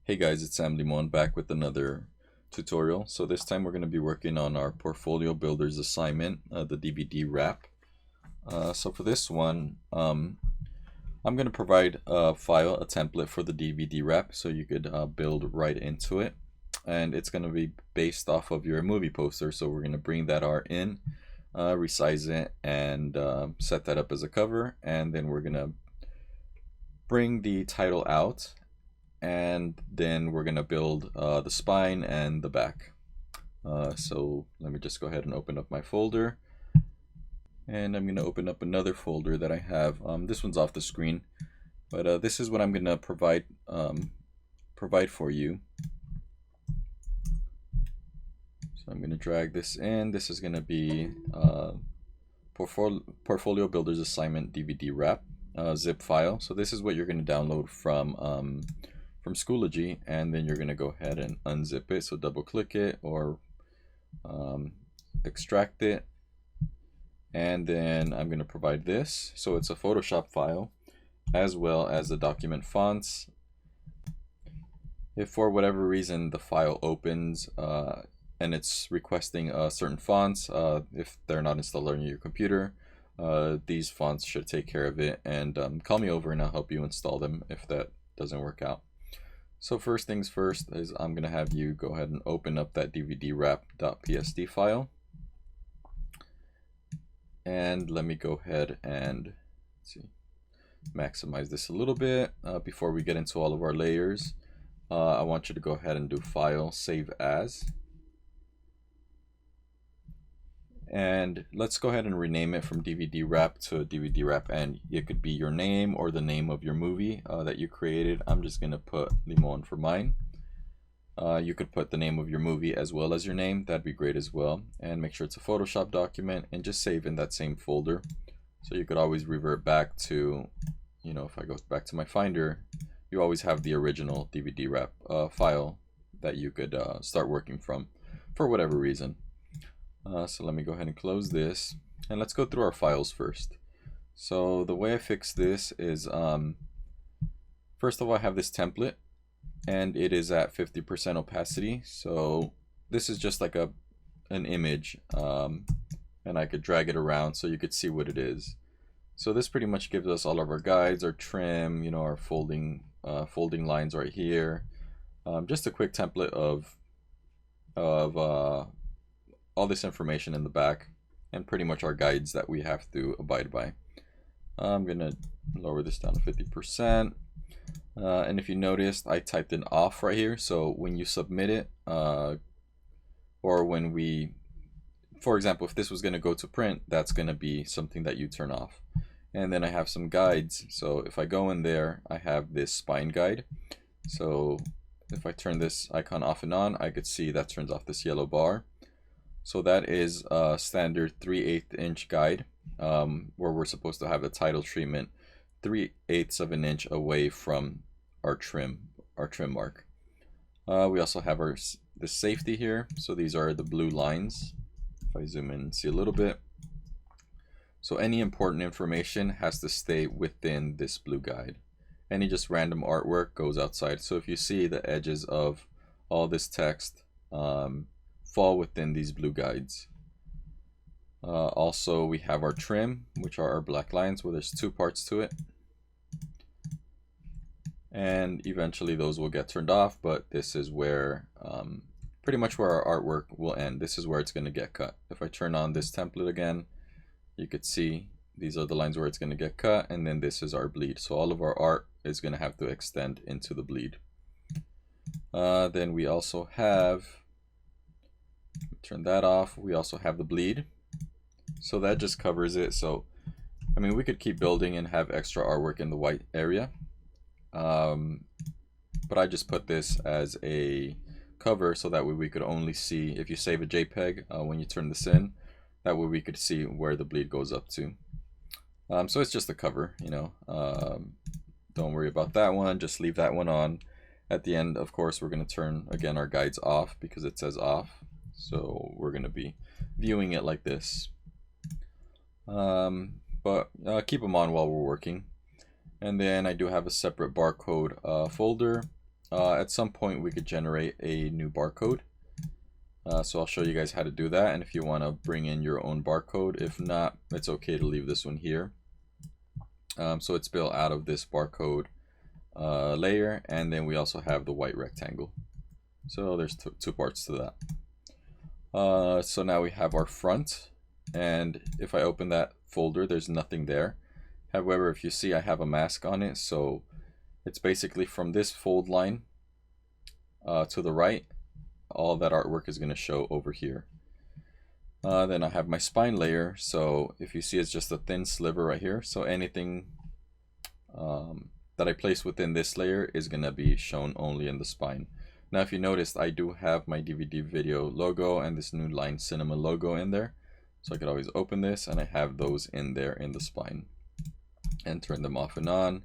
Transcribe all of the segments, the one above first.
Hey guys, it's Sam Limon back with another tutorial. So this time we're going to be working on our portfolio builders assignment, the DVD wrap. So for this one, I'm going to provide a file, a template for the DVD wrap so you could build right into it. And it's going to be based off of your movie poster. So we're going to bring that art in, resize it, and set that up as a cover. And then we're going to bring the title out, and then we're gonna build the spine and the back. So let me just go ahead and open up my folder, and I'm gonna open up another folder that I have. This one's off the screen, but this is what I'm gonna provide for you. So I'm gonna drag this in. This is gonna be portfolio builders assignment DVD wrap zip file. So this is what you're gonna download from Schoology, and then you're going to go ahead and unzip it. So double click it or extract it, and then I'm going to provide this. So it's a Photoshop file as well as the document fonts. If for whatever reason the file opens and it's requesting certain fonts, if they're not installed on your computer, these fonts should take care of it, and call me over and I'll help you install them if that doesn't work out. So first things first is I'm going to have you go ahead and open up that DVD wrap.psd file. And let me go ahead and maximize this a little bit. Before we get into all of our layers, I want you to go ahead and do File, Save As. And let's go ahead and rename it from DVD wrap to DVD wrap, and it could be your name or the name of your movie that you created. I'm just gonna put Limon for mine. You could put the name of your movie as well as your name. That'd be great as well. And make sure it's a Photoshop document and just save in that same folder. So you could always revert back to, if I go back to my Finder, you always have the original DVD wrap file that you could start working from for whatever reason. So let me go ahead and close this, and let's go through our files first. So the way I fix this is, first of all, I have this template, and it is at 50% opacity. So this is just like an image, and I could drag it around so you could see what it is. So this pretty much gives us all of our guides, our trim, our folding lines right here. Just a quick template of all this information in the back, and pretty much our guides that we have to abide by. I'm gonna lower this down to 50%, and if you noticed, I typed in off right here. So when you submit it, or when we, for example, if this was gonna go to print, that's gonna be something that you turn off. And then I have some guides. So if I go in there, I have this spine guide. So if I turn this icon off and on, I could see that turns off this yellow bar. So that is a standard 3/8 inch guide, where we're supposed to have the title treatment 3/8 of an inch away from our trim mark. We also have the safety here. So these are the blue lines. If I zoom in and see a little bit. So any important information has to stay within this blue guide. Any just random artwork goes outside. So if you see the edges of all this text, fall within these blue guides. Also, we have our trim, which are our black lines, where there's two parts to it, and eventually those will get turned off, but this is where pretty much where our artwork will end. This is where it's going to get cut. If I turn on this template again, you could see these are the lines where it's going to get cut, and then this is our bleed. So all of our art is going to have to extend into the bleed. Then we also have, turn that off, we also have the bleed. So that just covers it. So I mean, we could keep building and have extra artwork in the white area, but I just put this as a cover so that way we could only see, if you save a JPEG, when you turn this in, that way we could see where the bleed goes up to. So it's just a cover, don't worry about that one, just leave that one on. At the end, of course, we're going to turn again our guides off because it says off. So we're going to be viewing it like this. But keep them on while we're working. And then I do have a separate barcode folder At some point we could generate a new barcode. So I'll show you guys how to do that, and if you want to bring in your own barcode. If not, it's okay to leave this one here. So it's built out of this barcode layer, and then we also have the white rectangle. So there's two parts to that. So now we have our front, and if I open that folder, there's nothing there. However, if you see, I have a mask on it, so it's basically from this fold line to the right, all that artwork is going to show over here. Then I have my spine layer, so if you see, it's just a thin sliver right here, so anything that I place within this layer is going to be shown only in the spine. Now if you noticed, I do have my DVD video logo and this New Line Cinema logo in there, so I could always open this, and I have those in there in the spine, and turn them off and on.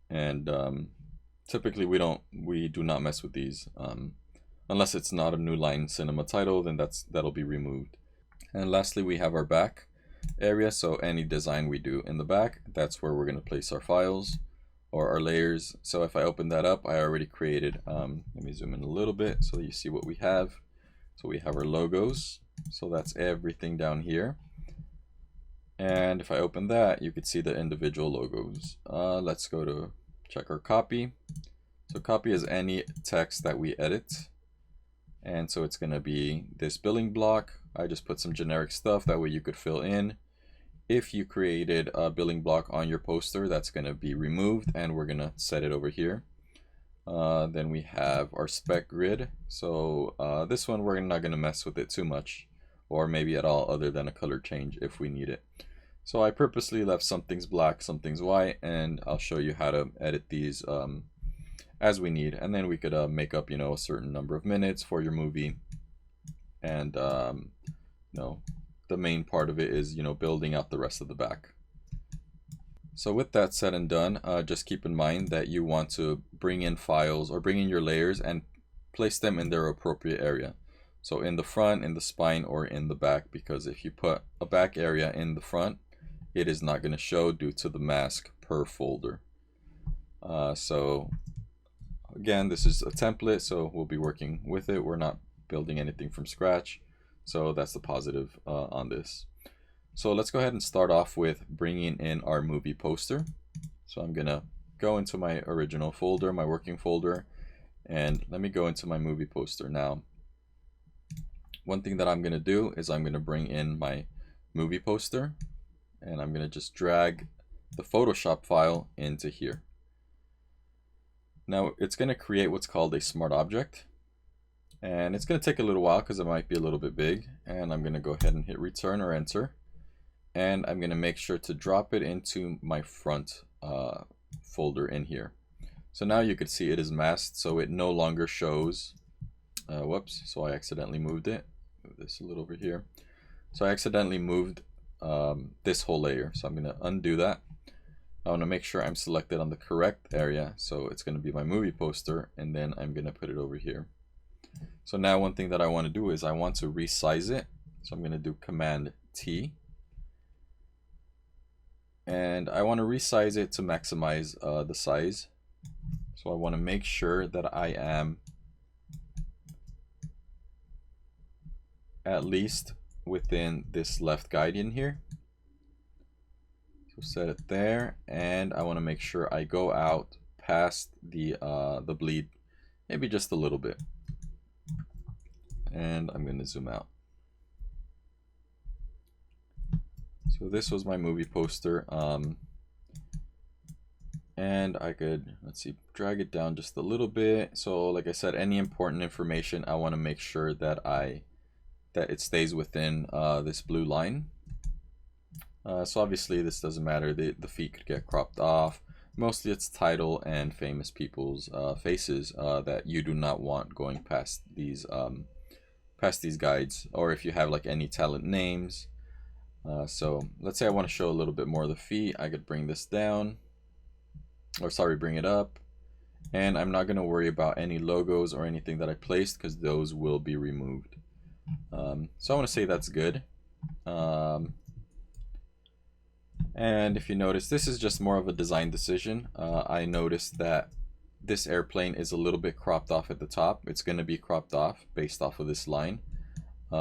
And typically we do not mess with these unless it's not a New Line Cinema title, then that'll be removed. And lastly, we have our back area, so any design we do in the back, that's where we're going to place our files or our layers. So if I open that up, I already created, let me zoom in a little bit so you see what we have. So we have our logos, so that's everything down here. And if I open that, you could see the individual logos. Let's go to check our copy. So copy is any text that we edit. And so it's going to be this billing block. I just put some generic stuff, that way you could fill in. If you created a billing block on your poster, that's going to be removed, and we're going to set it over here. Then we have our spec grid. So this one, we're not going to mess with it too much, or maybe at all, other than a color change if we need it. So I purposely left some things black, some things white, and I'll show you how to edit these as we need. And then we could make up, you know, a certain number of minutes for your movie. And you know, the main part of it is, you know, building out the rest of the back. So with that said and done, just keep in mind that you want to bring in files or bring in your layers and place them in their appropriate area. So in the front, in the spine, or in the back, because if you put a back area in the front, it is not going to show due to the mask per folder. So again, this is a template, so we'll be working with it. We're not building anything from scratch. So that's the positive on this. So let's go ahead and start off with bringing in our movie poster. So I'm going to go into my original folder, my working folder, and let me go into my movie poster. Now, one thing that I'm going to do is I'm going to bring in my movie poster, and I'm going to just drag the Photoshop file into here. Now it's going to create what's called a smart object, and it's going to take a little while because it might be a little bit big. And I'm going to go ahead and hit return or enter, and I'm going to make sure to drop it into my front folder in here. So now you could see it is masked, so it no longer shows. Whoops, so I accidentally moved it. Move this a little over here. So I accidentally moved this whole layer, so I'm going to undo that. I want to make sure I'm selected on the correct area, so it's going to be my movie poster, and then I'm going to put it over here. So now one thing that I want to do is I want to resize it, so I'm going to do Command T, and I want to resize it to maximize the size. So I want to make sure that I am at least within this left guardian here. So set it there, and I want to make sure I go out past the bleed, maybe just a little bit. And I'm going to zoom out. So this was my movie poster, and I could, let's see, drag it down just a little bit. So like I said, any important information, I want to make sure that it stays within this blue line. So obviously this doesn't matter, the feet could get cropped off. Mostly it's title and famous people's faces that you do not want going past these guides, or if you have like any talent names. So let's say I want to show a little bit more of the feet, I could bring this down, or sorry, bring it up, and I'm not going to worry about any logos or anything that I placed because those will be removed. So I want to say that's good. And if you notice, this is just more of a design decision. I noticed that this airplane is a little bit cropped off at the top. It's going to be cropped off based off of this line.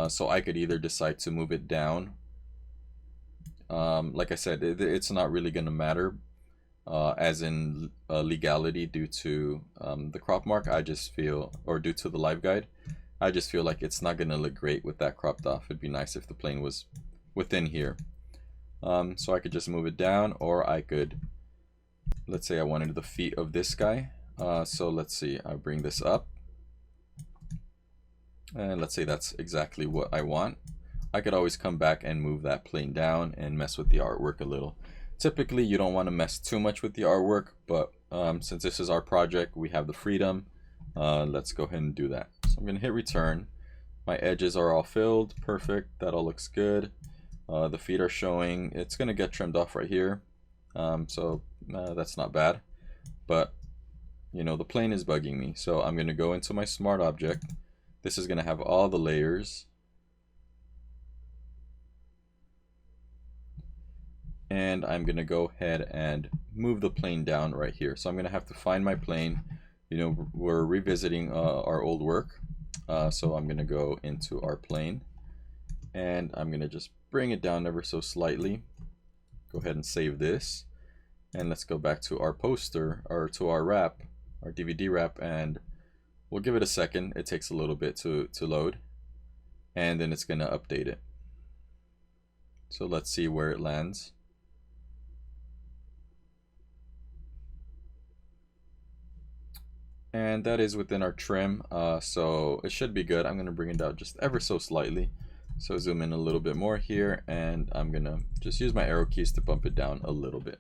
So I could either decide to move it down. Like I said, it's not really going to matter as in legality due to the crop mark. I just feel, or due to the live guide, I just feel like it's not going to look great with that cropped off. It'd be nice if the plane was within here. So I could just move it down, or I could, let's say I wanted the feet of this guy. So let's see, I bring this up. And let's say that's exactly what I want. I could always come back and move that plane down and mess with the artwork a little. Typically, you don't want to mess too much with the artwork, but since this is our project, we have the freedom. Let's go ahead and do that. So I'm going to hit return. My edges are all filled. Perfect. That all looks good. The feet are showing. It's going to get trimmed off right here. So that's not bad. But, you know, the plane is bugging me. So I'm going to go into my smart object. This is going to have all the layers. And I'm going to go ahead and move the plane down right here. So I'm going to have to find my plane. You know, we're revisiting our old work. So I'm going to go into our plane. And I'm going to just bring it down ever so slightly. Go ahead and save this. And let's go back to our poster, or to our wrap, our DVD wrap. And we'll give it a second. It takes a little bit to load. And then it's going to update it. So let's see where it lands. And that is within our trim, so it should be good. I'm going to bring it down just ever so slightly. So zoom in a little bit more here, and I'm going to just use my arrow keys to bump it down a little bit.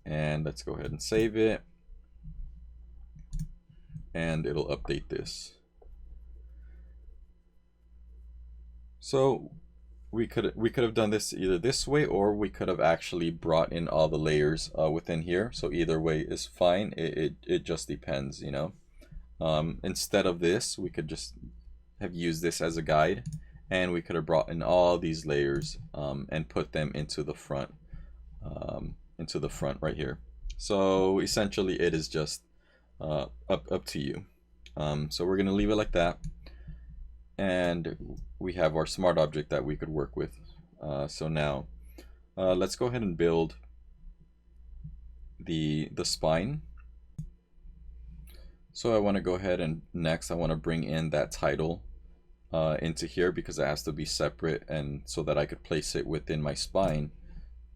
And let's go ahead and save it. And it'll update this. So we could have done this either this way, or we could have actually brought in all the layers within here. So either way is fine. It just depends, you know. Instead of this, we could just have used this as a guide, and we could have brought in all these layers and put them into the front right here. So essentially, it is just up to you. So we're gonna leave it like that. And we have our smart object that we could work with. So now let's go ahead and build the spine. So I want to go ahead and next I want to bring in that title into here, because it has to be separate, and so that I could place it within my spine.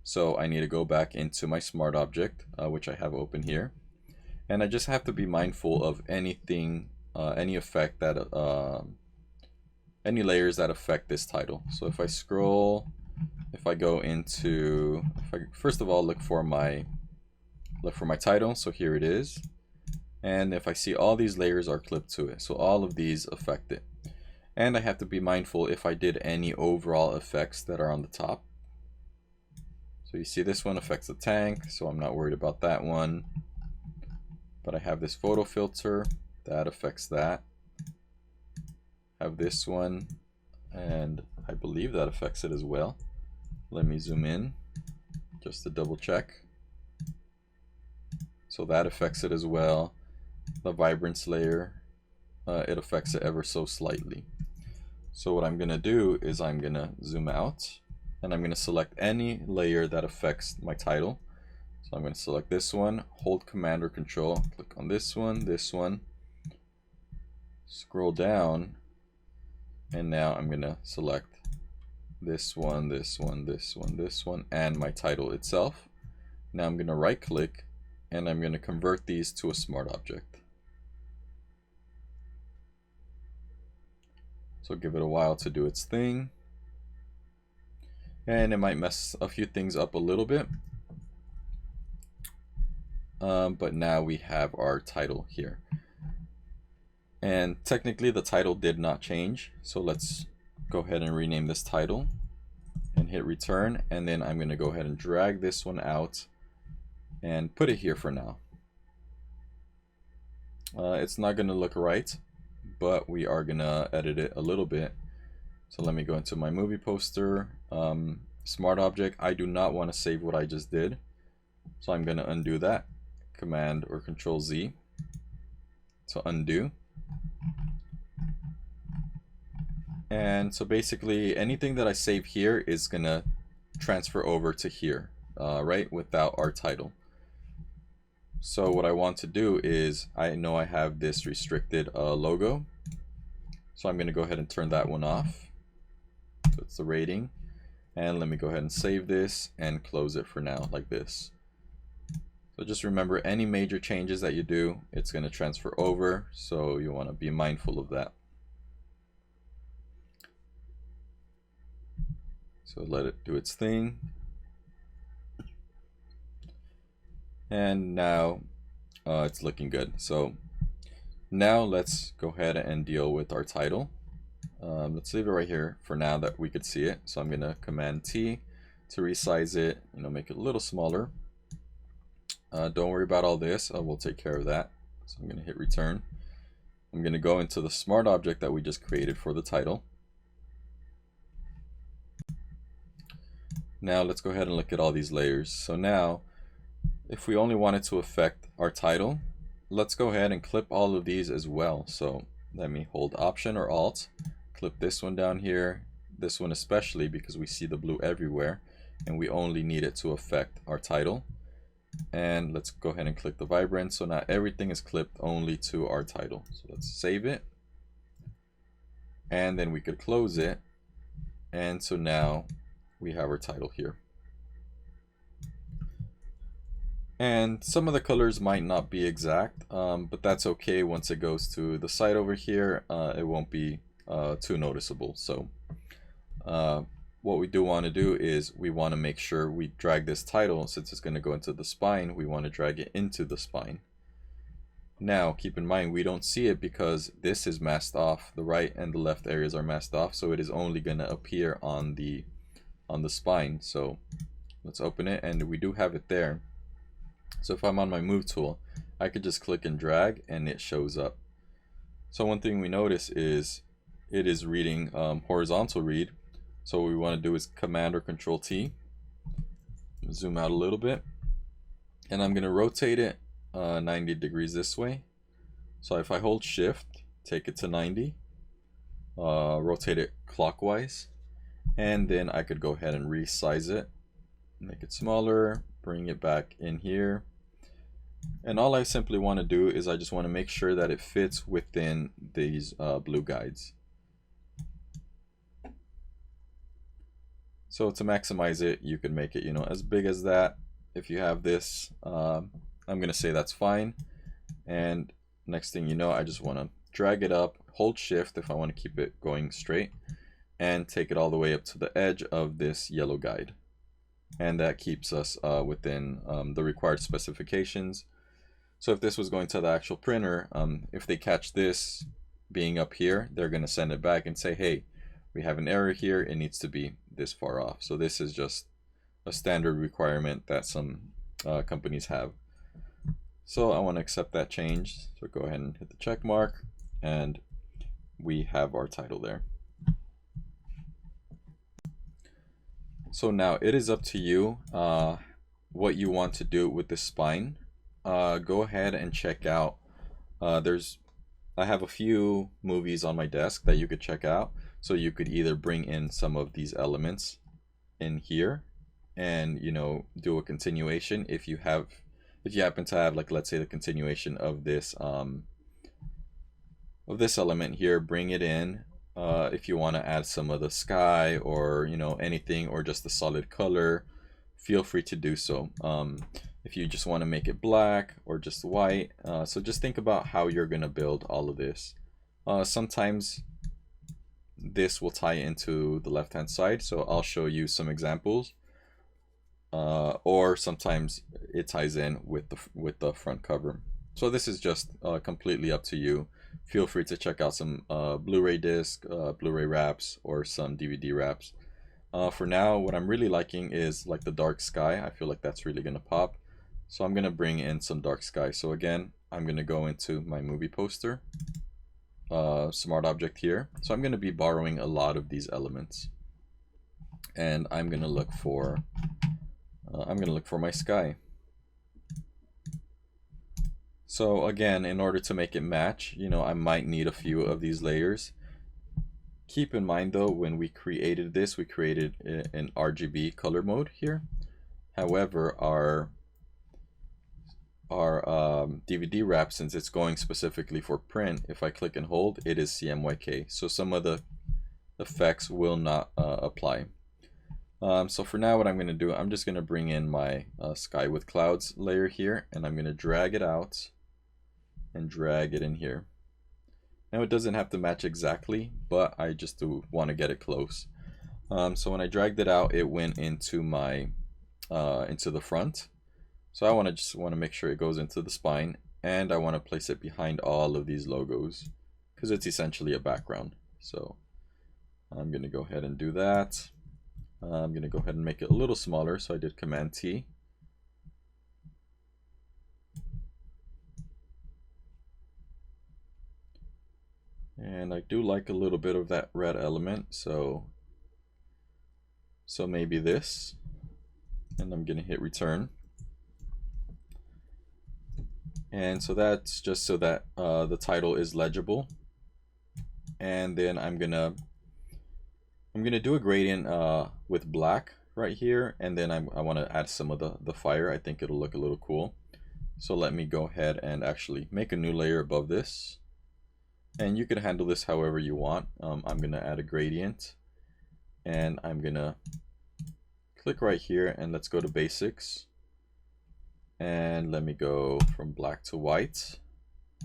So I need to go back into my smart object, which I have open here, and I just have to be mindful of anything, any effect that any layers that affect this title. So if I scroll, if I go into, first of all look for my title, so here it is. And if I see all these layers are clipped to it, so all of these affect it. And I have to be mindful if I did any overall effects that are on the top. So you see this one affects the tank, so I'm not worried about that one. But I have this photo filter that affects that. Have this one, and I believe that affects it as well. Let me zoom in just to double check. So that affects it as well. The vibrance layer, it affects it ever so slightly. So what I'm gonna do is I'm gonna zoom out, and I'm gonna select any layer that affects my title. So I'm gonna select this one, hold Command or Control, click on this one, scroll down. And now I'm gonna select this one, and my title itself. Now I'm gonna right click, and I'm gonna convert these to a smart object. So give it a while to do its thing. And it might mess a few things up a little bit. But now we have our title here. And technically the title did not change, so let's go ahead and rename this title and hit return, and then I'm going to go ahead and drag this one out and put it here for now. It's not going to look right, but we are going to edit it a little bit. So let me go into my movie poster, smart object. I do not want to save what I just did, so I'm going to undo that. Command or Control Z to undo. And so basically anything that I save here is gonna transfer over to here, right, without our title. So what I want to do is, I know I have this restricted logo, so I'm gonna go ahead and turn that one off. So it's the rating, and let me go ahead and save this and close it for now like this. So just remember, any major changes that you do, it's gonna transfer over, so you want to be mindful of that. So let it do its thing. And now it's looking good. So now let's go ahead and deal with our title. Let's leave it right here for now that we could see it. So I'm gonna Command T to resize it, make it a little smaller. Don't worry about all this, we'll take care of that. So I'm gonna hit return. I'm gonna go into the smart object that we just created for the title. Now let's go ahead and look at all these layers. So now, if we only wanted to affect our title, let's go ahead and clip all of these as well. So let me hold Option or Alt, clip this one down here, this one especially because we see the blue everywhere, and we only need it to affect our title. And let's go ahead and click the vibrance. So now everything is clipped only to our title. So let's save it. And then we could close it. And so now we have our title here. And some of the colors might not be exact, but that's okay. Once it goes to the side over here, it won't be too noticeable. So what we do want to do is we want to make sure we drag this title, since it's going to go into the spine, we want to drag it into the spine. Now keep in mind, we don't see it because this is masked off. The right and the left areas are masked off, so it is only going to appear on the spine. So let's open it, and we do have it there. So if I'm on my move tool, I could just click and drag and it shows up. So one thing we notice is it is reading horizontal read. So what we want to do is Command or Control T. Zoom out a little bit, and I'm going to rotate it 90 degrees this way. So if I hold Shift, take it to 90, rotate it clockwise, and then I could go ahead and resize it, make it smaller, bring it back in here. And all I simply want to do is I just want to make sure that it fits within these blue guides. So to maximize it, you can make it, as big as that. If you have this, I'm going to say that's fine. And next thing you know, I just want to drag it up, hold Shift if I want to keep it going straight, and take it all the way up to the edge of this yellow guide. And that keeps us within the required specifications. So if this was going to the actual printer, if they catch this being up here, they're going to send it back and say, hey, we have an error here, it needs to be this far off. So this is just a standard requirement that some companies have. So I want to accept that change. So go ahead and hit the check mark, and we have our title there. So now it is up to you what you want to do with the spine. Go ahead and check out. I have a few movies on my desk that you could check out. So you could either bring in some of these elements in here, and do a continuation if you happen to have, like, let's say the continuation of this element here. Bring it in. If you want to add some of the sky or anything, or just a solid color, feel free to do so. If you just want to make it black or just white, so just think about how you're gonna build all of this. Sometimes this will tie into the left hand side, so I'll show you some examples, or sometimes it ties in with the front cover. So this is just completely up to you. Feel free to check out some Blu-ray disc, Blu-ray wraps, or some DVD wraps. For now, what I'm really liking is like the dark sky. I feel like that's really gonna pop. So I'm gonna bring in some dark sky. So again, I'm gonna go into my movie poster, smart object here. So I'm gonna be borrowing a lot of these elements, and I'm gonna look for my sky. So again, in order to make it match, I might need a few of these layers. Keep in mind though, when we created this, we created an RGB color mode here. However, our DVD wrap, since it's going specifically for print, if I click and hold, it is CMYK. So some of the effects will not apply. So for now, what I'm going to do, I'm just going to bring in my sky with clouds layer here, and I'm going to drag it out and drag it in here. Now it doesn't have to match exactly, but I just do want to get it close. So when I dragged it out, it went into my into the front. So I just want to make sure it goes into the spine, and I want to place it behind all of these logos because it's essentially a background. So I'm going to go ahead and do that. I'm going to go ahead and make it a little smaller. So I did Command T. And I do like a little bit of that red element, so maybe this, and I'm going to hit return. And so that's just so that the title is legible. And then I'm gonna do a gradient with black right here, and then I want to add some of the fire. I think it'll look a little cool. So let me go ahead and actually make a new layer above this. And you can handle this however you want. I'm going to add a gradient, and I'm going to click right here, and let's go to basics. And let me go from black to white.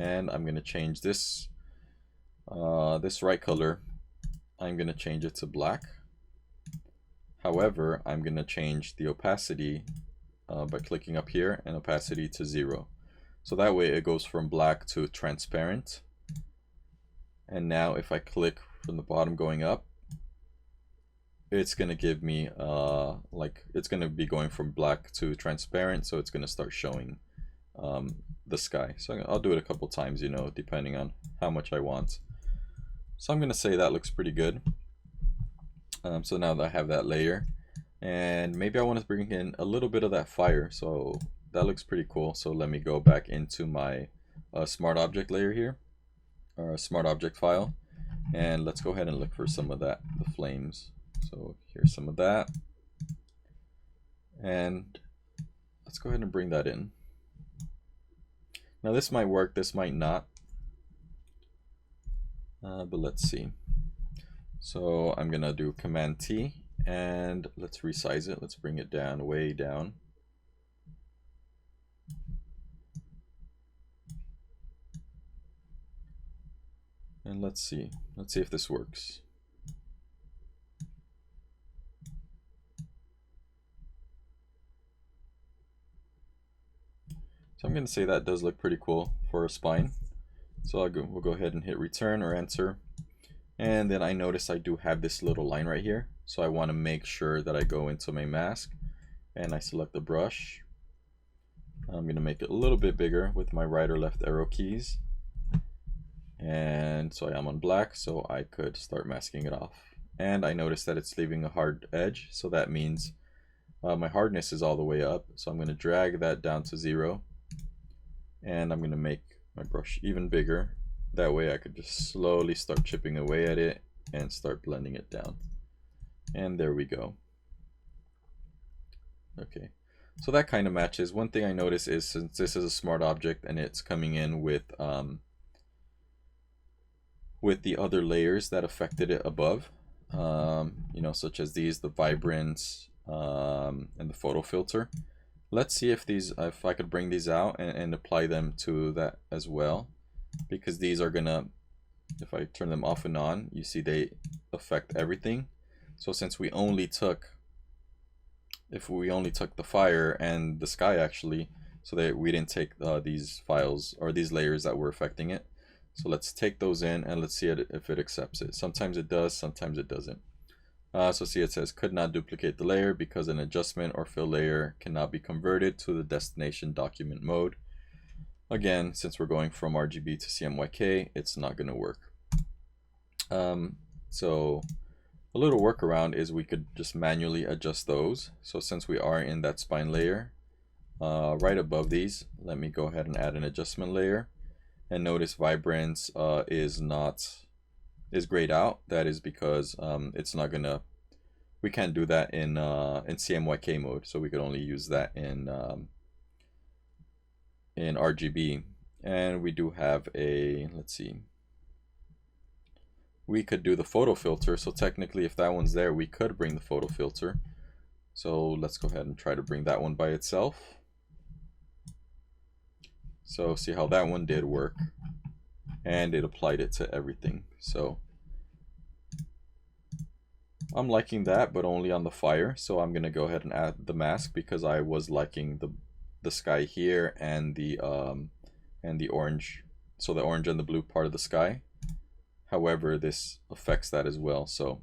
And I'm going to change this, this right color. I'm going to change it to black. However, I'm going to change the opacity by clicking up here, and opacity to 0. So that way it goes from black to transparent. And now if I click from the bottom going up, it's going to give me it's going to be going from black to transparent, so it's going to start showing the sky. So I'll do it a couple times, depending on how much I want. So I'm going to say that looks pretty good. So now that I have that layer, and maybe I want to bring in a little bit of that fire, so that looks pretty cool. So let me go back into my smart object layer here, or a smart object file, and let's go ahead and look for some of that, the flames. So here's some of that, and let's go ahead and bring that in. Now this might work, this might not, but let's see. So I'm gonna do Command T, and let's resize it. Let's bring it down, way down. And let's see if this works. So I'm going to say that does look pretty cool for a spine. So we'll go ahead and hit return or enter. And then I notice I do have this little line right here. So I want to make sure that I go into my mask and I select the brush. I'm going to make it a little bit bigger with my right or left arrow keys. And so I am on black, so I could start masking it off. And I notice that it's leaving a hard edge, so that means my hardness is all the way up. So I'm going to drag that down to 0. And I'm going to make my brush even bigger. That way I could just slowly start chipping away at it and start blending it down. And there we go. Okay, so that kind of matches. One thing I notice is, since this is a smart object and it's coming in with the other layers that affected it above, such as these, the vibrance and the photo filter. Let's see if I could bring these out and apply them to that as well, because these are gonna, if I turn them off and on, you see they affect everything. So since we only took the fire and the sky actually, so that we didn't take these files or these layers that were affecting it. So let's take those in and let's see if it accepts it. Sometimes it does, sometimes it doesn't. So see, it says could not duplicate the layer because an adjustment or fill layer cannot be converted to the destination document mode. Again, since we're going from RGB to CMYK, it's not going to work. So a little workaround is we could just manually adjust those. So since we are in that spine layer, right above these, let me go ahead and add an adjustment layer. And notice vibrance is grayed out. That is because it's not gonna, we can't do that in CMYK mode, so we could only use that in RGB. And we do have a, let's see, we could do the photo filter. So technically, if that one's there, we could bring the photo filter. So let's go ahead and try to bring that one by itself. So see how that one did work, and it applied it to everything. So I'm liking that, but only on the fire. So I'm gonna go ahead and add the mask because I was liking the sky here and the orange. So the orange and the blue part of the sky. However, this affects that as well. So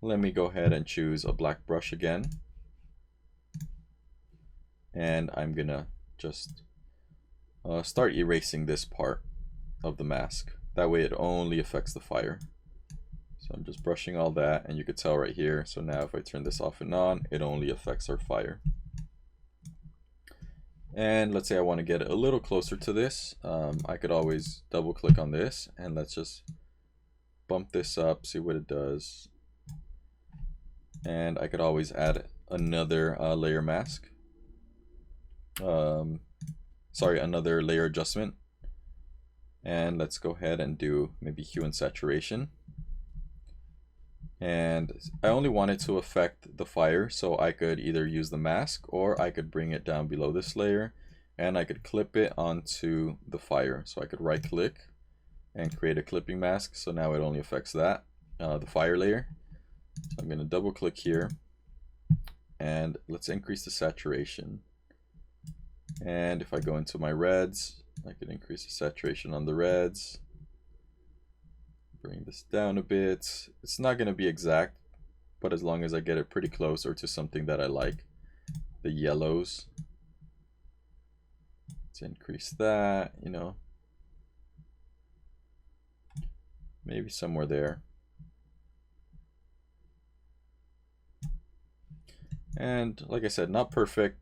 let me go ahead and choose a black brush again, and I'm gonna just start erasing this part of the mask. That way it only affects the fire. So I'm just brushing all that, and you could tell right here. So now if I turn this off and on, it only affects our fire. And let's say I want to get it a little closer to this. I could always double click on this, and let's just bump this up, see what it does. And I could always add another layer mask. Sorry, another layer adjustment. And let's go ahead and do maybe hue and saturation. And I only want it to affect the fire, so I could either use the mask or I could bring it down below this layer and I could clip it onto the fire. So I could right click and create a clipping mask. So now it only affects that, the fire layer. So I'm going to double click here and let's increase the saturation. And if I go into my reds, I could increase the saturation on the reds. Bring this down a bit. It's not going to be exact, but as long as I get it pretty close or to something that I like. The yellows. Let's increase that, you know. Maybe somewhere there. And like I said, not perfect,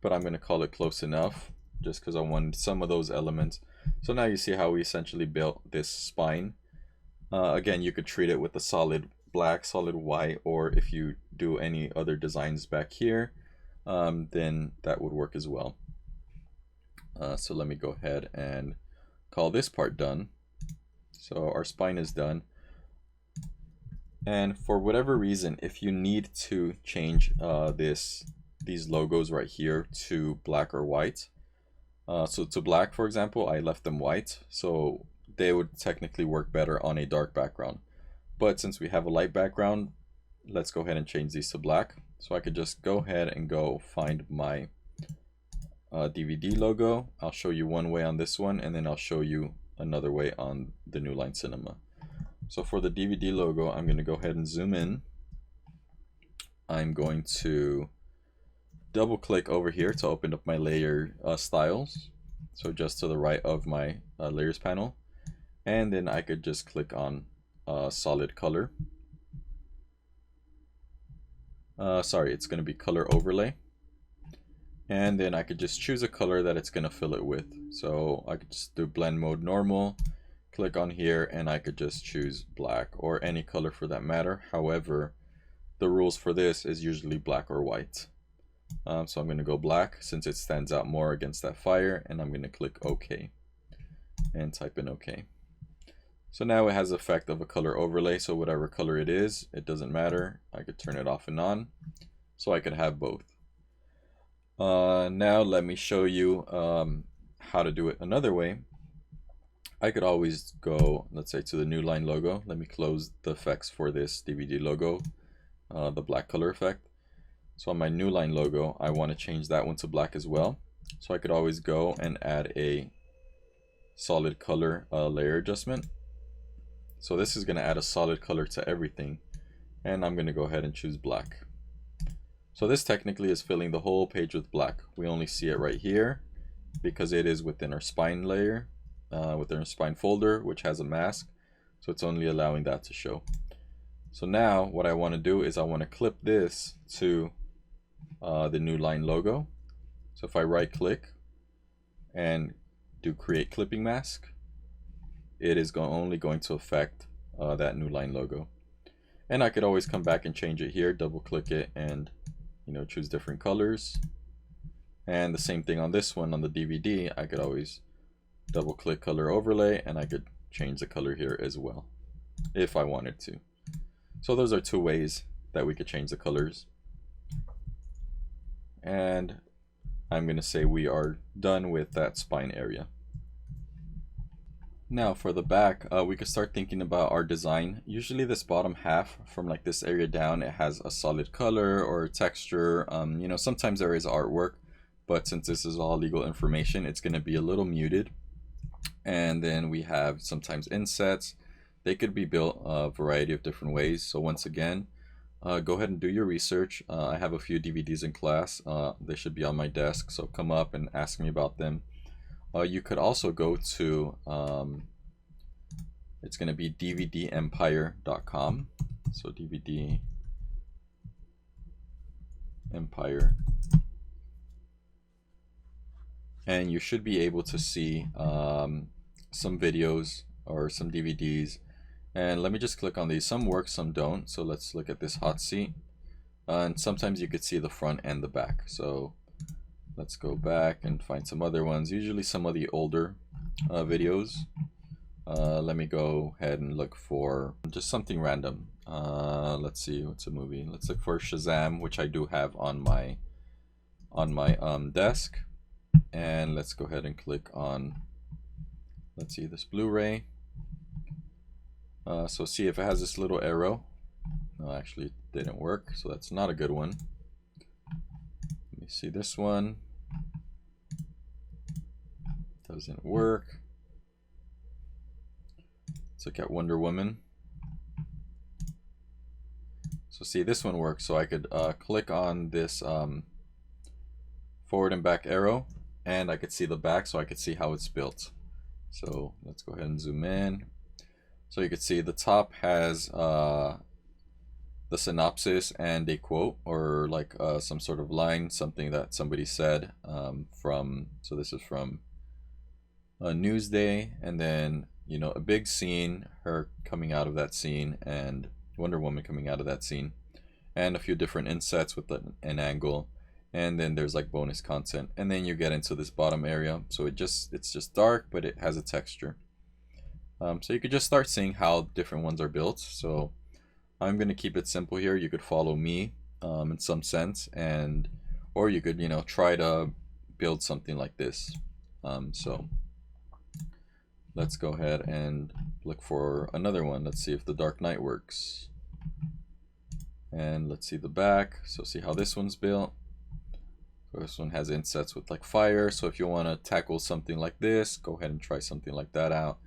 but I'm going to call it close enough just because I want some of those elements. So now you see how we essentially built this spine. Again, you could treat it with a solid black, solid white, or if you do any other designs back here, then that would work as well. So let me go ahead and call this part done. So our spine is done. And for whatever reason, if you need to change these logos right here to black or white, so to black, for example, I left them white, so they would technically work better on a dark background. But since we have a light background, let's go ahead and change these to black. So I could just go ahead and go find my DVD logo. I'll show you one way on this one, and then I'll show you another way on the New Line Cinema. So for the DVD logo, I'm going to go ahead and zoom in. I'm going to double click over here to open up my layer styles. So just to the right of my layers panel. And then I could just click on solid color. Sorry, it's going to be color overlay. And then I could just choose a color that it's going to fill it with. So I could just do blend mode normal, click on here, and I could just choose black or any color for that matter. However, the rules for this is usually black or white. So I'm going to go black since it stands out more against that fire, and I'm going to click OK and type in OK. So now it has the effect of a color overlay, so whatever color it is, it doesn't matter. I could turn it off and on, so I could have both. Now let me show you how to do it another way. I could always go, let's say, to the New Line logo. Let me close the effects for this DVD logo, the black color effect. So on my New Line logo, I want to change that one to black as well. So I could always go and add a solid color layer adjustment. So this is going to add a solid color to everything. And I'm going to go ahead and choose black. So this technically is filling the whole page with black. We only see it right here because it is within our spine layer, within our spine folder, which has a mask. So it's only allowing that to show. So now what I want to do is I want to clip this to the New Line logo. So if I right click and do create clipping mask, it is only going to affect that new line logo. And I could always come back and change it here, double click it, and choose different colors. And the same thing on this one, on the DVD, I could always double click color overlay, and I could change the color here as well if I wanted to. So those are two ways that we could change the colors. And I'm going to say we are done with that spine area. Now for the back, we could start thinking about our design. Usually this bottom half, from like this area down, it has a solid color or texture. Sometimes there is artwork, but since this is all legal information, it's going to be a little muted. And then we have sometimes insets. They could be built a variety of different ways. So once again, go ahead and do your research. I have a few DVDs in class. They should be on my desk, so come up and ask me about them. You could also go to, it's going to be dvdempire.com. So DVD Empire. And you should be able to see some videos or some DVDs. And let me just click on these. Some work, some don't. So let's look at this hot seat. And sometimes you could see the front and the back. So let's go back and find some other ones. Usually some of the older videos. Let me go ahead and look for just something random. Let's see, what's a movie? Let's look for Shazam, which I do have on my desk. And let's go ahead and click on, let's see, this Blu-ray. So see if it has this little arrow. No, actually it didn't work, so that's not a good one. Let me see this one. Doesn't work. Let's look at Wonder Woman. So see, this one works. So I could click on this forward and back arrow, and I could see the back, so I could see how it's built. So let's go ahead and zoom in. So you can see the top has the synopsis and a quote, or like some sort of line, something that somebody said so this is from Newsday, and then a big scene, her coming out of that scene, and Wonder Woman coming out of that scene, and a few different insets with an angle, and then there's like bonus content, and then you get into this bottom area. So it's just dark, but it has a texture. So you could just start seeing how different ones are built. So I'm going to keep it simple here. You could follow me in some sense, or you could try to build something like this. So let's go ahead and look for another one. Let's see if the Dark Knight works. And let's see the back. So see how this one's built. So this one has insets with like fire. So if you want to tackle something like this, go ahead and try something like that out.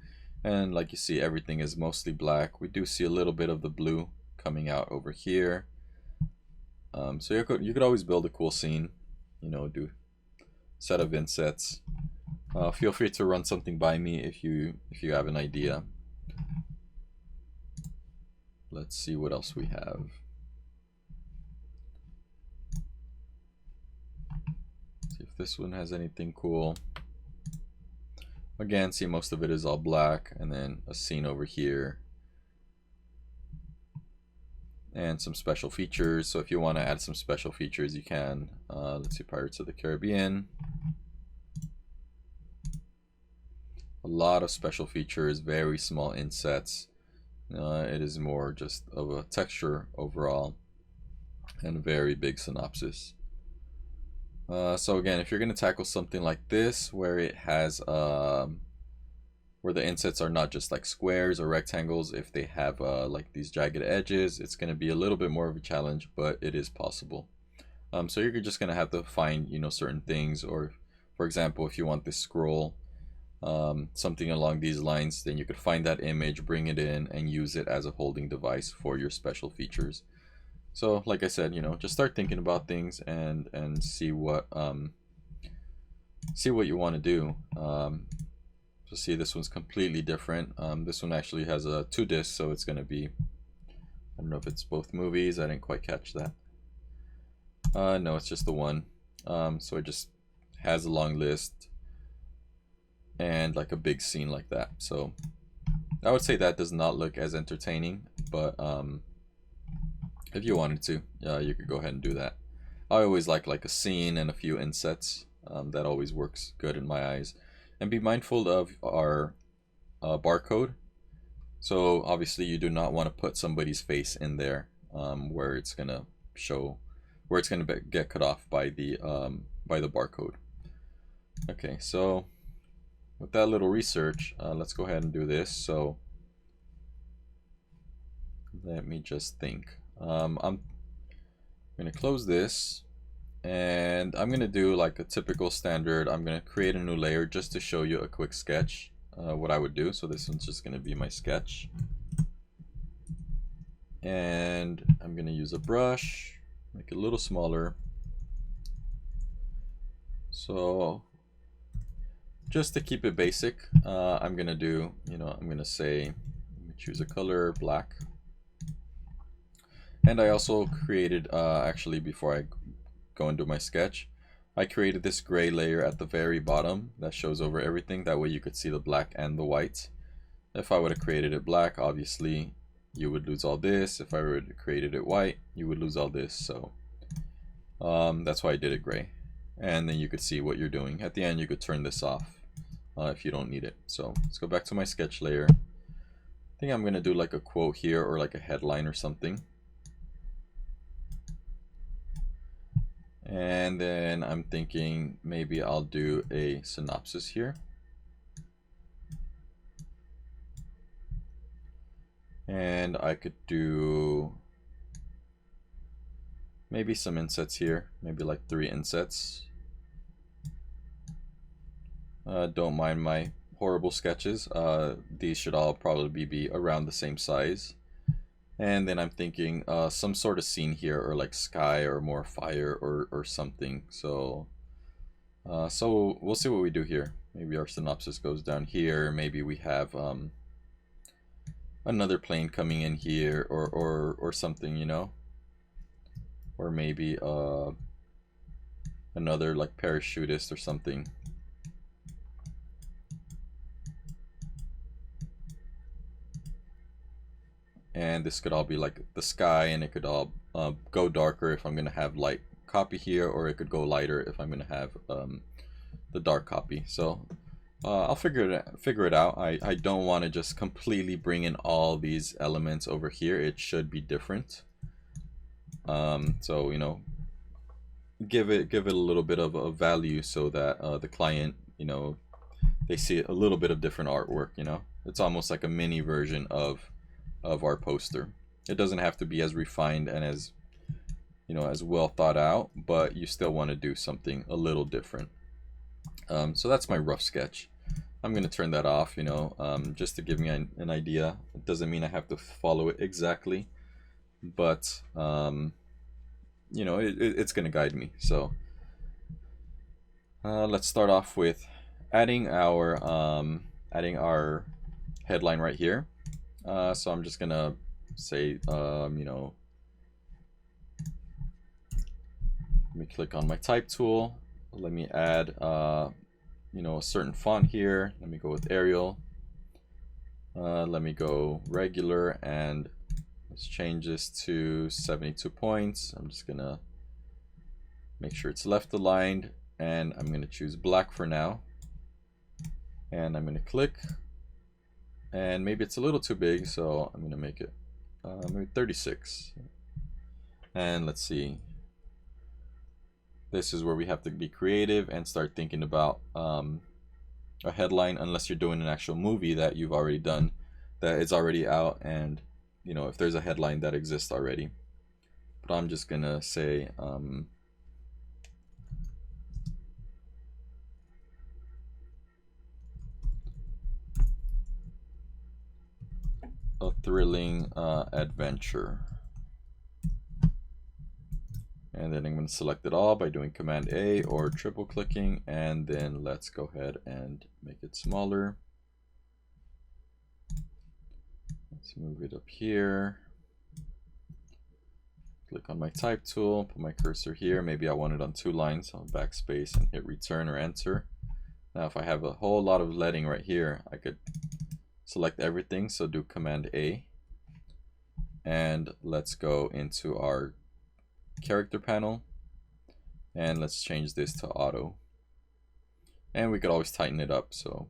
And like you see, everything is mostly black. We do see a little bit of the blue coming out over here. So you could always build a cool scene, do set of insets. Feel free to run something by me if you have an idea. Let's see what else we have. See if this one has anything cool. Again, see, most of it is all black, and then a scene over here. And some special features. So if you want to add some special features, you can. Let's see, Pirates of the Caribbean. A lot of special features, very small insets. It is more just of a texture overall, and very big synopsis. So again, if you're going to tackle something like this, where it has where the insets are not just like squares or rectangles, if they have like these jagged edges, it's going to be a little bit more of a challenge, but it is possible. So you're just going to have to find certain things, or for example, if you want this scroll, something along these lines, then you could find that image, bring it in, and use it as a holding device for your special features. So like I said, just start thinking about things and see what you want to do. So see, this one's completely different. This one actually has a 2 discs, so it's going to be, I don't know if it's both movies. I didn't quite catch that. No, it's just the one. So I just has a long list and like a big scene like that. So I would say that does not look as entertaining, but if you wanted to, you could go ahead and do that. I always like a scene and a few insets. That always works good in my eyes. And be mindful of our barcode. So obviously you do not want to put somebody's face in there where it's gonna show, where it's gonna get cut off by the barcode. Okay, so with that little research, let's go ahead and do this. So let me just think. I'm gonna close this, and I'm gonna do like a typical standard. I'm gonna create a new layer just to show you a quick sketch what I would do. So this one's just gonna be my sketch, and I'm gonna use a brush, make it a little smaller. So just to keep it basic, I'm gonna do, I'm gonna say, let me choose a color, black. And I also created, actually before I go into my sketch, I created this gray layer at the very bottom that shows over everything. That way you could see the black and the white. If I would have created it black, obviously you would lose all this. If I would have created it white, you would lose all this. So that's why I did it gray. And then you could see what you're doing. At the end, you could turn this off if you don't need it. So let's go back to my sketch layer. I think I'm gonna do like a quote here or like a headline or something. And then I'm thinking maybe I'll do a synopsis here. And I could do maybe some insets here, maybe like 3 insets. Don't mind my horrible sketches. These should all probably be around the same size. And then I'm thinking some sort of scene here, or like sky or more fire or something. So so we'll see what we do here. Maybe our synopsis goes down here. Maybe we have another plane coming in here or something, or maybe another like parachutist or something. And this could all be like the sky, and it could all go darker if I'm gonna have light copy here, or it could go lighter if I'm gonna have the dark copy. So I'll figure it out. I don't want to just completely bring in all these elements over here. It should be different. So give it a little bit of a value so that the client, they see a little bit of different artwork. It's almost like a mini version of our poster. It doesn't have to be as refined and as as well thought out, but you still want to do something a little different. So that's my rough sketch. I'm going to turn that off, just to give me an idea. It doesn't mean I have to follow it exactly, but it's going to guide me. So let's start off with adding our headline right here. So I'm just gonna say, let me click on my type tool. Let me add, a certain font here. Let me go with Arial. Let me go regular, and let's change this to 72 points. I'm just gonna make sure it's left aligned, and I'm gonna choose black for now. And I'm gonna click. And maybe it's a little too big, so I'm going to make it maybe 36. And let's see. This is where we have to be creative and start thinking about a headline, unless you're doing an actual movie that you've already done, that is already out, and if there's a headline that exists already. But I'm just going to say a thrilling adventure. And then I'm going to select it all by doing Command A or triple clicking, and then let's go ahead and make it smaller. Let's move it up here. click on my type tool, put my cursor here. Maybe I want it on 2 lines. I'll backspace and hit return or enter. Now if I have a whole lot of leading right here, I could select everything. So do Command A. And let's go into our character panel. And let's change this to auto. And we could always tighten it up. So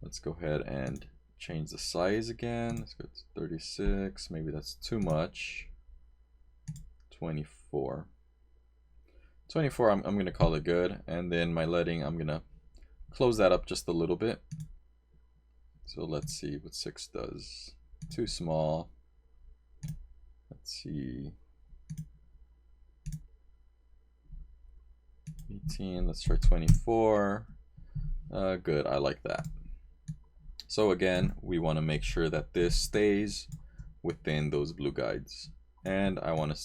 let's go ahead and change the size again. Let's go to 36. Maybe that's too much. 24. 24, I'm going to call it good. And then my leading, I'm going to close that up just a little bit. So let's see what 6 does. Too small. Let's see. 18, let's try 24. Good, I like that. So again, we want to make sure that this stays within those blue guides. And I want to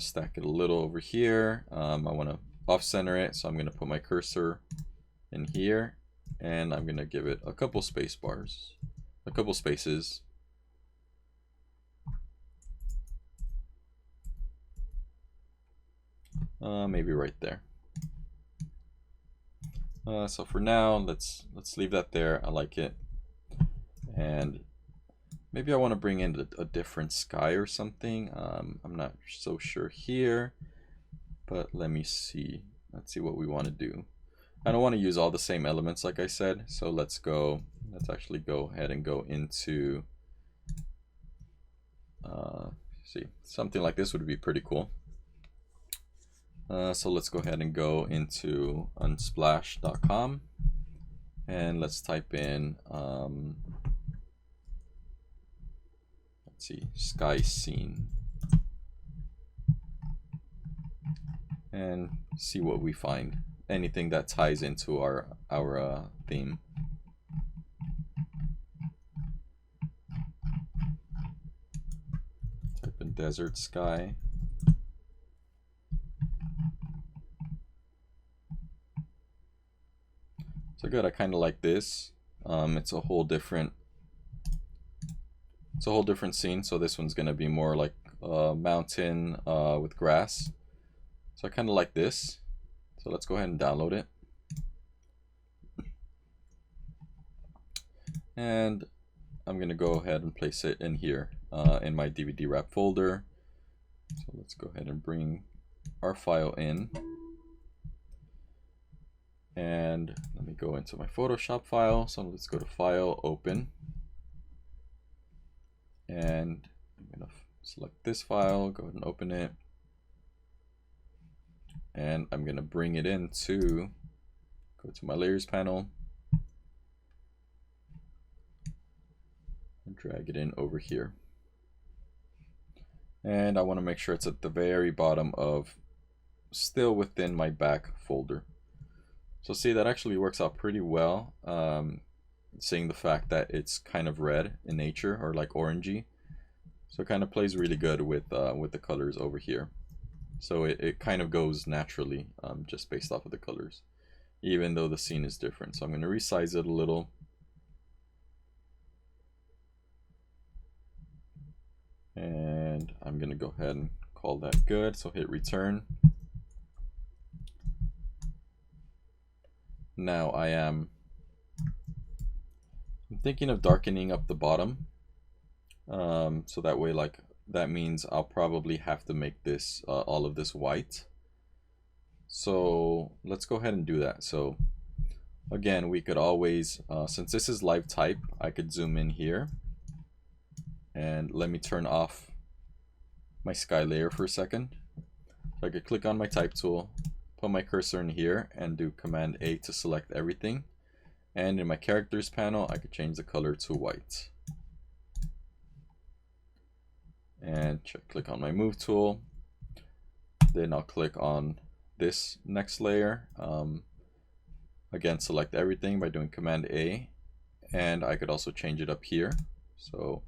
stack it a little over here. I want to off center it, so I'm going to put my cursor in here, and I'm going to give it a couple space bars, a couple spaces. Maybe right there. So for now, let's leave that there. I like it. And maybe I want to bring in a different sky or something. I'm not so sure here, but let me see. Let's see what we want to do. I don't want to use all the same elements like I said. So let's actually go ahead and go into, see, something like this would be pretty cool. So let's go ahead and go into unsplash.com and let's type in, let's see, sky scene, and see what we find. Anything that ties into our theme. Type in desert sky. So good, I kind of like this. It's a whole different scene. So this one's gonna be more like a mountain with grass. So I kind of like this. So let's go ahead and download it. And I'm gonna go ahead and place it in here in my DVD Wrap folder. So let's go ahead and bring our file in. And let me go into my Photoshop file. So let's go to File, Open. And I'm going to select this file, go ahead and open it. And I'm going to bring it into, go to my Layers panel. And drag it in over here. And I want to make sure it's at the very bottom of, still within my back folder. So see, that actually works out pretty well, seeing the fact that it's kind of red in nature, or like orangey. So it kind of plays really good with the colors over here. So it kind of goes naturally, just based off of the colors, even though the scene is different. So I'm going to resize it a little. And I'm going to go ahead and call that good. So hit return. Now I'm thinking of darkening up the bottom, so that way, like, that means I'll probably have to make this all of this white. So let's go ahead and do that. So again, we could always, since this is live type, I could zoom in here and let me turn off my sky layer for a second. So I could click on my type tool, put my cursor in here and do Command A to select everything. And in my characters panel, I could change the color to white. And click on my move tool. Then I'll click on this next layer. Again, select everything by doing Command A. And I could also change it up here. So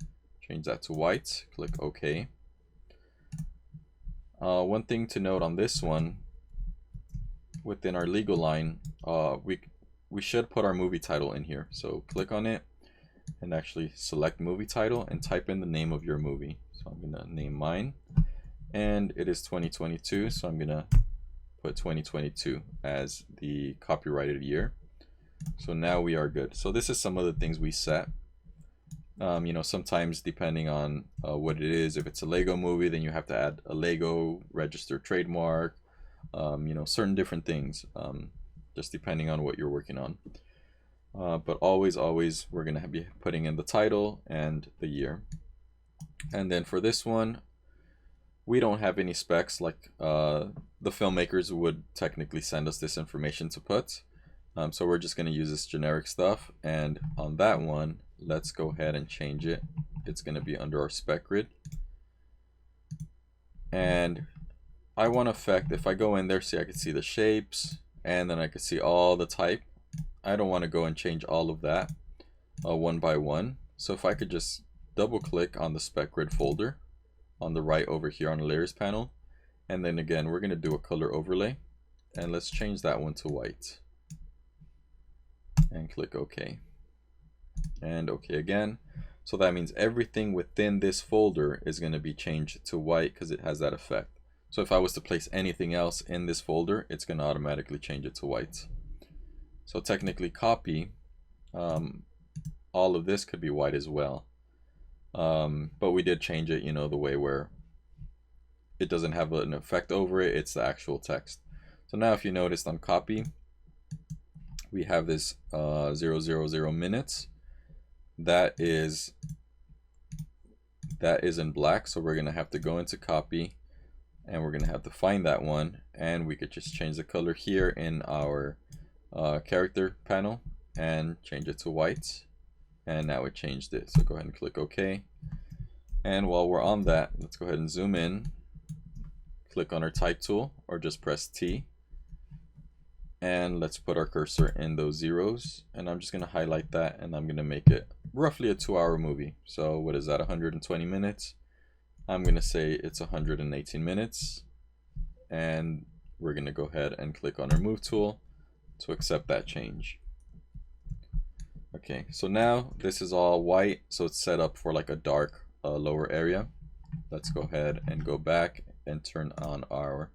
change that to white, click OK. One thing to note on this one, within our legal line, we should put our movie title in here. So click on it, and actually select movie title and type in the name of your movie. So I'm gonna name mine, and it is 2022, so I'm gonna put 2022 as the copyrighted year. So now we are good. So this is some of the things we set. You know, sometimes depending on what it is, if it's a Lego movie, then you have to add a Lego registered trademark, you know, certain different things, just depending on what you're working on. But always, we're going to be putting in the title and the year. And then for this one, we don't have any specs like the filmmakers would technically send us this information to put. So we're just going to use this generic stuff. And on that one, let's go ahead and change it. It's going to be under our spec grid. And I want to affect, if I go in there, see, I can see the shapes, and then I can see all the type. I don't want to go and change all of that one by one. So if I could just double click on the spec grid folder on the right over here on the layers panel, and then again we're going to do a color overlay, and let's change that one to white, and click OK, and OK again. So that means everything within this folder is going to be changed to white because it has that effect. So if I was to place anything else in this folder, it's going to automatically change it to white. So technically copy, all of this could be white as well. But we did change it, you know, the way where it doesn't have an effect over it, it's the actual text. So now if you noticed on copy, we have this 000 minutes. That is in black, so we're gonna have to go into copy, and we're gonna have to find that one, and we could just change the color here in our character panel and change it to white, and now it changed it. So go ahead and click OK. And while we're on that, let's go ahead and zoom in, click on our type tool, or just press T, and let's put our cursor in those zeros, and I'm just going to highlight that, and I'm going to make it roughly a 2-hour movie. So what is that, 120 minutes? I'm going to say it's 118 minutes, and we're going to go ahead and click on our move tool to accept that change. Okay, so now this is all white, so it's set up for like a dark lower area. Let's go ahead and go back and turn on our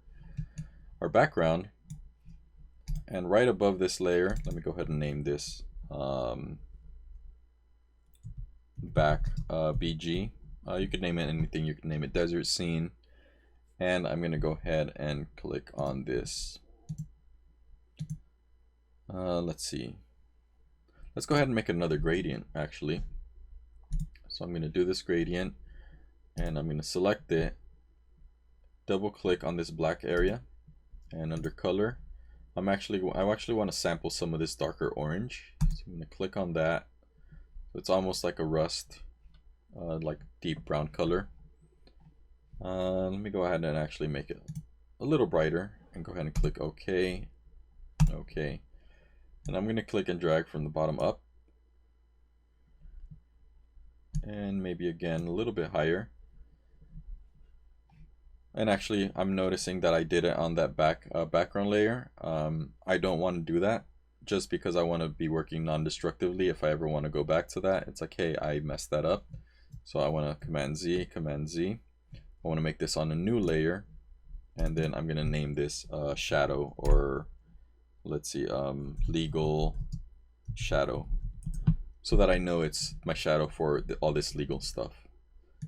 background. And right above this layer, let me go ahead and name this back BG. You could name it anything. You can name it desert scene. And I'm going to go ahead and click on this. Let's see. Let's go ahead and make another gradient actually. So I'm going to do this gradient, and I'm going to select it, double click on this black area, and under color, I actually want to sample some of this darker orange. So I'm going to click on that. So it's almost like a rust, like deep brown color. Let me go ahead and actually make it a little brighter, and go ahead and click OK. OK. And I'm going to click and drag from the bottom up, and maybe again a little bit higher. And actually I'm noticing that I did it on that background layer. I don't want to do that, just because I want to be working non-destructively. If I ever want to go back to that, it's like, hey, I messed that up. So I want to Command Z. I want to make this on a new layer, and then I'm going to name this shadow, or let's see, legal shadow, so that I know it's my shadow for all this legal stuff.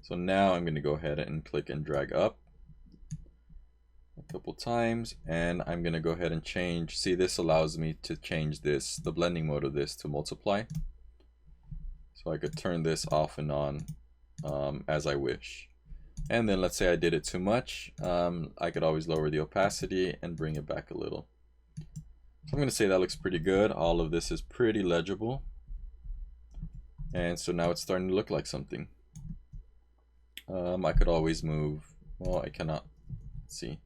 So now I'm going to go ahead and click and drag up a couple times, and I'm going to go ahead and change. See, this allows me to change this, the blending mode of this, to multiply. So I could turn this off and on as I wish. And then let's say I did it too much, I could always lower the opacity and bring it back a little. So I'm going to say that looks pretty good. All of this is pretty legible. And so now it's starting to look like something. I could always move, well, I cannot. Let's see.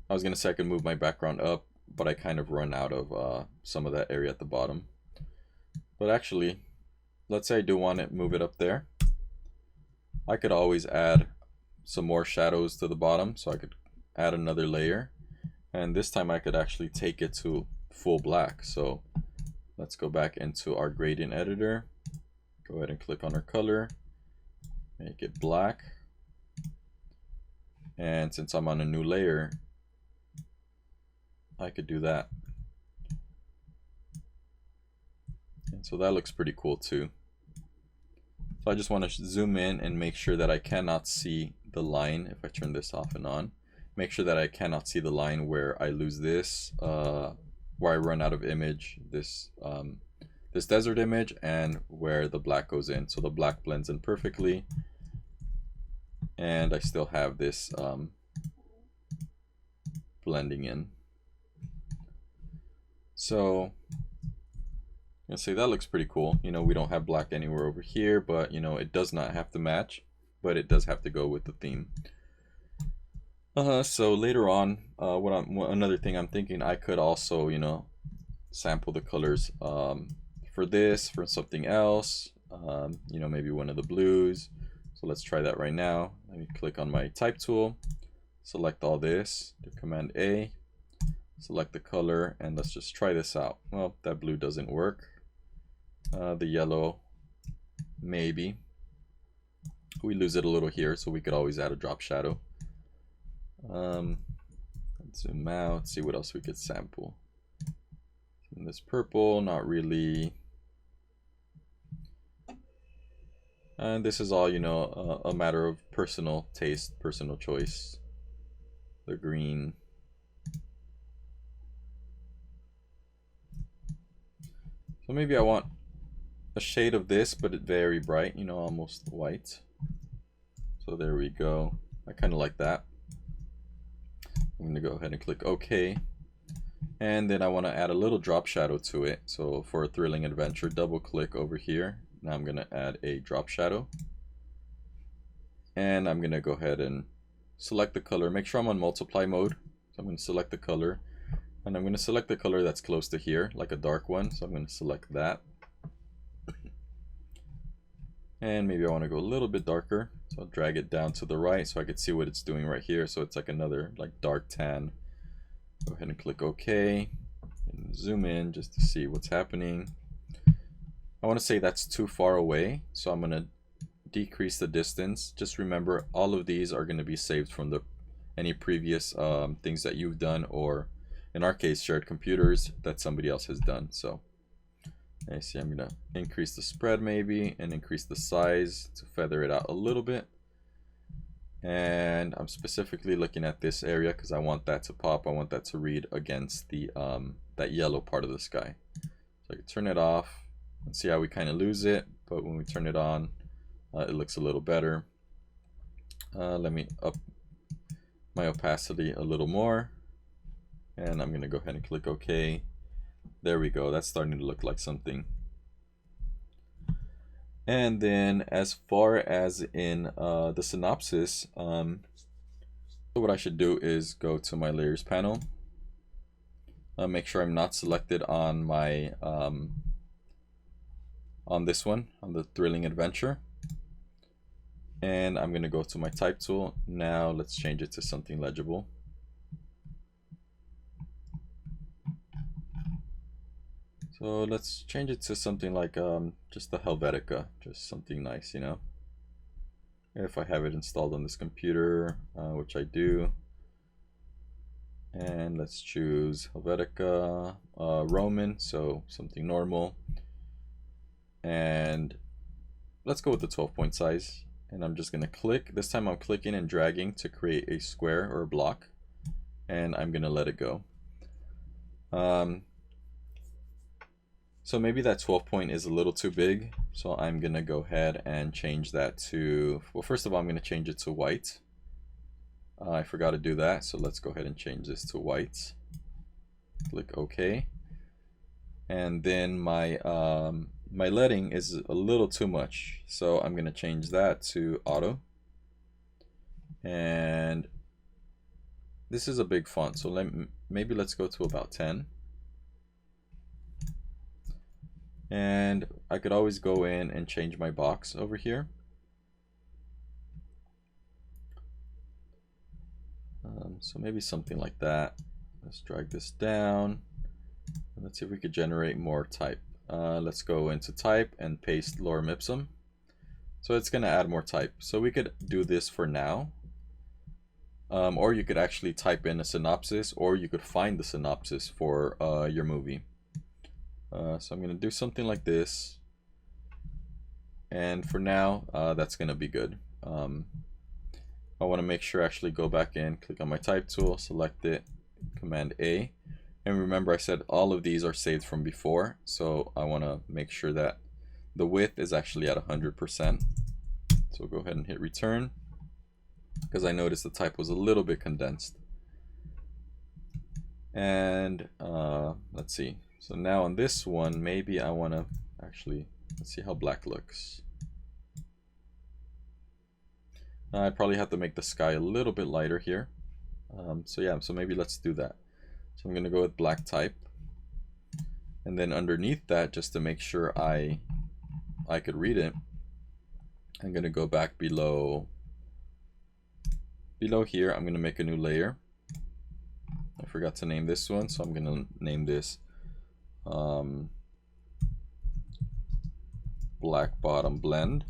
I was going to say I could move my background up, but I kind of run out of some of that area at the bottom. But actually, let's say I do want to move it up there. I could always add some more shadows to the bottom, so I could add another layer. And this time I could actually take it to full black. So let's go back into our gradient editor, Go ahead and click on our color, make it black. And since I'm on a new layer, I could do that. And so that looks pretty cool too. So I just want to zoom in and make sure that I cannot see the line. If I turn this off and on, make sure that I cannot see the line where I lose this, where I run out of image, this desert image, and where the black goes in. So the black blends in perfectly, and I still have this blending in. So I'll say that looks pretty cool. You know, we don't have black anywhere over here, but you know, it does not have to match, but it does have to go with the theme. So later on, another thing I'm thinking, I could also, you know, sample the colors for this, for something else, you know, maybe one of the blues. So let's try that right now. Let me click on my type tool, select all this, do Command A, select the color, and let's just try this out. Well, that blue doesn't work. The yellow, maybe. We lose it a little here, so we could always add a drop shadow. Let's zoom out, see what else we could sample. And this purple, not really. And this is all, you know, a matter of personal taste, personal choice. The green. So maybe I want a shade of this, but it's very bright, you know, almost white. So there we go. I kind of like that. I'm going to go ahead and click OK. And then I want to add a little drop shadow to it. So for a thrilling adventure, double click over here. Now I'm going to add a drop shadow. And I'm going to go ahead and select the color. Make sure I'm on multiply mode. So I'm going to select the color. And I'm going to select the color that's close to here, like a dark one. So I'm going to select that. And maybe I want to go a little bit darker. So I'll drag it down to the right so I could see what it's doing right here. So it's like another like dark tan. Go ahead and click OK. And zoom in just to see what's happening. I want to say that's too far away. So I'm going to decrease the distance. Just remember, all of these are going to be saved from any previous things that you've done, or in our case, shared computers that somebody else has done. So I see I'm going to increase the spread maybe and increase the size to feather it out a little bit. And I'm specifically looking at this area because I want that to pop. I want that to read against the that yellow part of the sky. So I can turn it off and see how we kind of lose it, but when we turn it on, it looks a little better. Let me up my opacity a little more, and I'm going to go ahead and click OK. There we go. That's starting to look like something. And then as far as in the synopsis, what I should do is go to my layers panel. Make sure I'm not selected on my on this one, on the thrilling adventure. And I'm going to go to my type tool. Now let's change it to something legible. So let's change it to something like just the Helvetica, just something nice, you know. If I have it installed on this computer, which I do. And let's choose Helvetica Roman, so something normal. And let's go with the 12-point size. And I'm just going to click. This time I'm clicking and dragging to create a square or a block. And I'm going to let it go. So maybe that 12-point is a little too big. So I'm going to go ahead and change that to, well, first of all, I'm going to change it to white. I forgot to do that. So let's go ahead and change this to white. Click OK. And then my my leading is a little too much, so I'm going to change that to auto. And this is a big font, so maybe let's go to about 10. And I could always go in and change my box over here. So maybe something like that. Let's drag this down. Let's see if we could generate more type. let's go into type and paste lorem ipsum. So it's going to add more type. So we could do this for now. Or you could actually type in a synopsis, or you could find the synopsis for your movie. So I'm going to do something like this. And for now, that's going to be good. I want to make sure I actually go back in, click on my type tool, select it, Command A. And remember, I said all of these are saved from before. So I want to make sure that the width is actually at 100%. So go ahead and hit return, because I noticed the type was a little bit condensed. And let's see. So now on this one, maybe I want to actually, let's see how black looks. I probably have to make the sky a little bit lighter here. So yeah, so maybe let's do that. So I'm going to go with black type. And then underneath that, just to make sure I could read it, I'm going to go back below here. I'm going to make a new layer. I forgot to name this one, so I'm going to name this black bottom blend.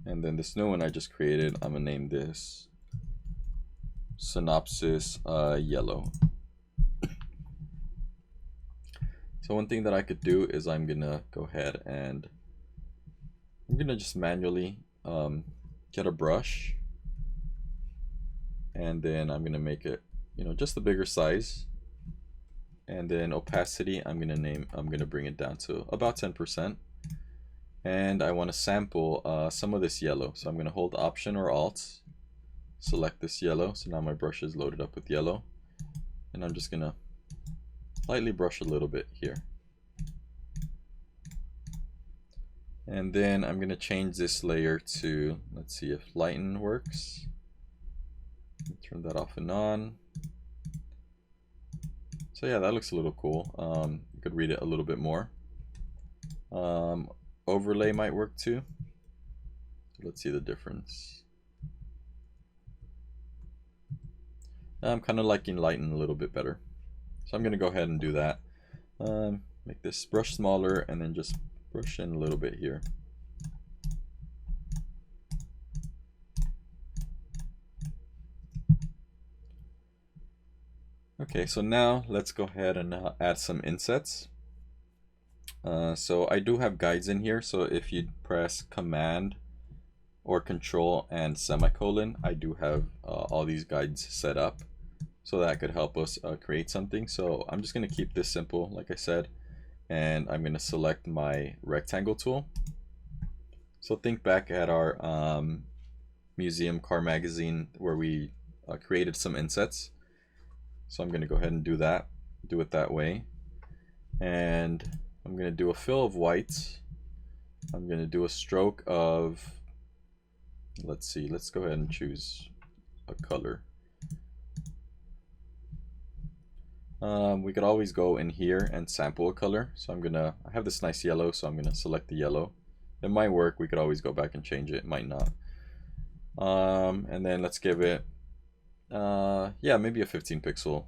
And then this new one I just created, I'm going to name this synopsis yellow. So one thing that I could do is I'm going to go ahead and I'm going to just manually get a brush, and then I'm going to make it, you know, just a bigger size. And then opacity, I'm going to bring it down to about 10%. And I want to sample some of this yellow. So I'm going to hold Option or Alt, select this yellow. So now my brush is loaded up with yellow. And I'm just going to lightly brush a little bit here. And then I'm going to change this layer to, let's see if lighten works. Turn that off and on. So yeah, that looks a little cool. You could read it a little bit more. Overlay might work too. Let's see the difference. I'm kind of liking lighten a little bit better. So I'm going to go ahead and do that. Make this brush smaller and then just brush in a little bit here. Okay, so now let's go ahead and add some insets. So I do have guides in here, so if you press Command or Control and semicolon, I do have all these guides set up, so that could help us create something. So I'm just going to keep this simple, like I said, and I'm going to select my rectangle tool. So think back at our museum car magazine where we created some insets. So I'm going to go ahead and do that, do it that way. And I'm going to do a fill of white. I'm going to do a stroke of, let's see, let's go ahead and choose a color. We could always go in here and sample a color. So I have this nice yellow, so I'm going to select the yellow. It might work. We could always go back and change it. It might not. And then let's give it, yeah, maybe a 15 pixel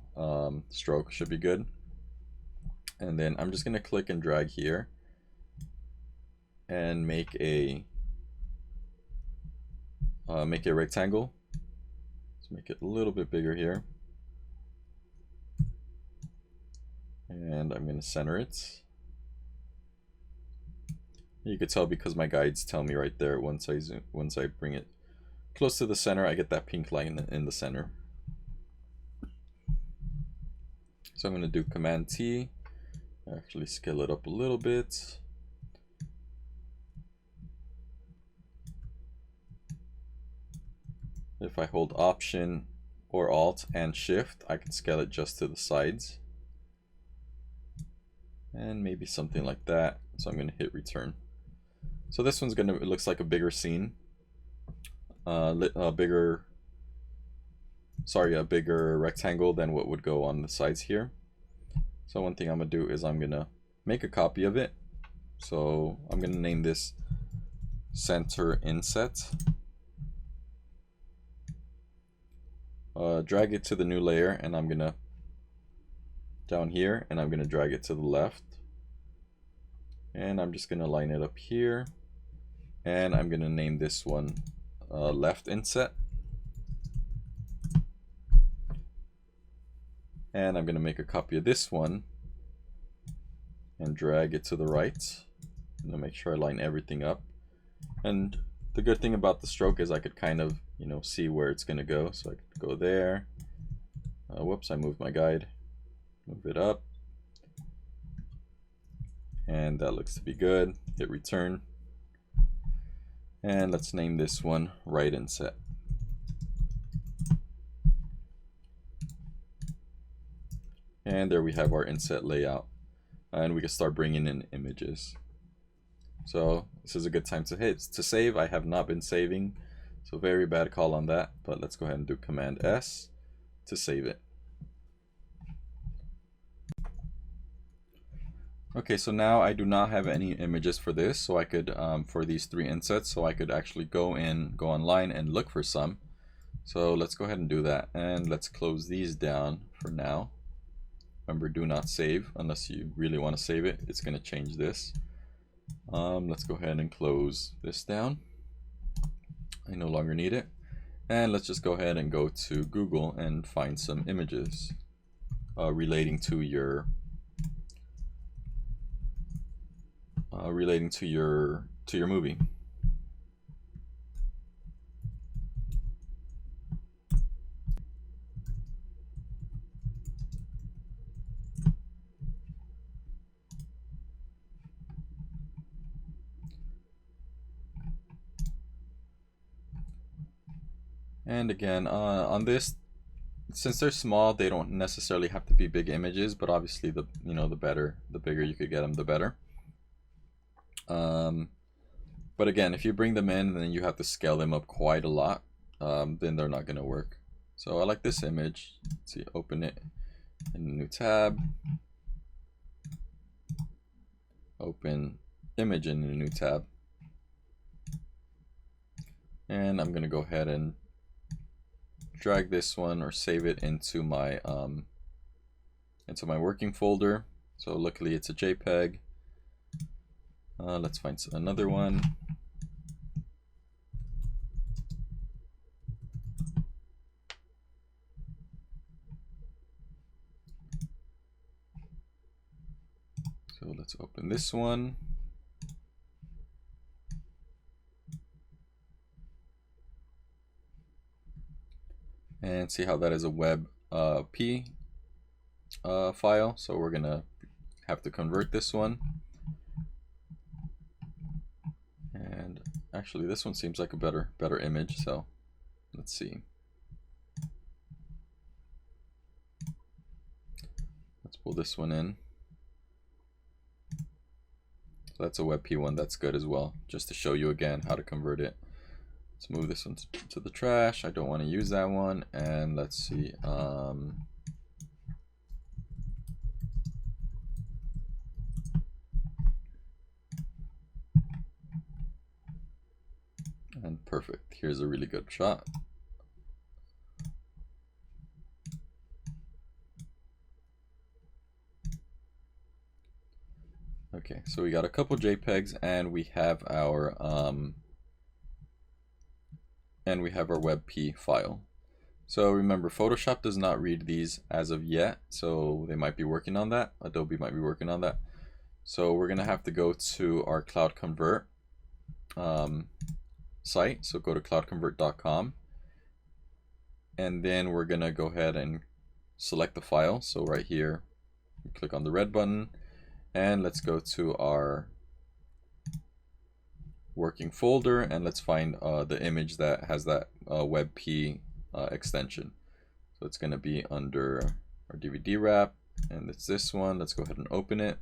stroke should be good. And then I'm just going to click and drag here and make a rectangle. Let's make it a little bit bigger here. And I'm going to center it. You could tell because my guides tell me right there, once I bring it close to the center, I get that pink line in the center. So I'm going to do Command T, actually scale it up a little bit. If I hold Option or Alt and Shift, I can scale it just to the sides. And maybe something like that. So I'm going to hit return. So this one's it looks like a bigger scene. A bigger rectangle than what would go on the sides here. So one thing I'm going to do is I'm going to make a copy of it. So I'm going to name this center inset. Drag it to the new layer, and I'm going to down here, and I'm going to drag it to the left. And I'm just going to line it up here. And I'm going to name this one left inset. And I'm going to make a copy of this one and drag it to the right. I'm going to make sure I line everything up. And the good thing about the stroke is I could kind of, see where it's going to go. So I could go there. Whoops, I moved my guide. Move it up. And that looks to be good. Hit return. And let's name this one right inset. And there we have our inset layout. And we can start bringing in images. So this is a good time to save. I have not been saving, so very bad call on that. But let's go ahead and do Command S to save it. Okay, so now I do not have any images for this, so I could, for these 3 insets, so I could actually go online and look for some. So let's go ahead and do that, and let's close these down for now. Remember, do not save unless you really want to save it. It's going to change this. Let's go ahead and close this down. I no longer need it. And let's just go ahead and go to Google and find some images relating to your movie. And again, on this, since they're small, they don't necessarily have to be big images, but obviously the bigger you could get them, the better. But again, if you bring them in, then you have to scale them up quite a lot. Then they're not going to work. So I like this image. Let's see, open it in a new tab. Open image in a new tab. And I'm going to go ahead and drag this one or save it into my working folder. So luckily it's a JPEG. Let's find another one. So let's open this one. And see how that is a WebP file. So we're gonna have to convert this one. And actually this one seems like a better image, so let's see. Let's pull this one in. So that's a WebP one, that's good as well, just to show you again how to convert it. Let's move this one to the trash. I don't want to use that one. And let's see. And perfect. Here's a really good shot. Okay, so we got a couple JPEGs, and we have our WebP file. So remember, Photoshop does not read these as of yet, so they might be working on that. Adobe might be working on that. So we're gonna have to go to our Cloud Convert site. So go to cloudconvert.com, and then we're gonna go ahead and select the file. So right here, click on the red button, and let's go to our working folder, and let's find the image that has that WebP extension. So it's going to be under our DVD wrap, and it's this one. Let's go ahead and open it.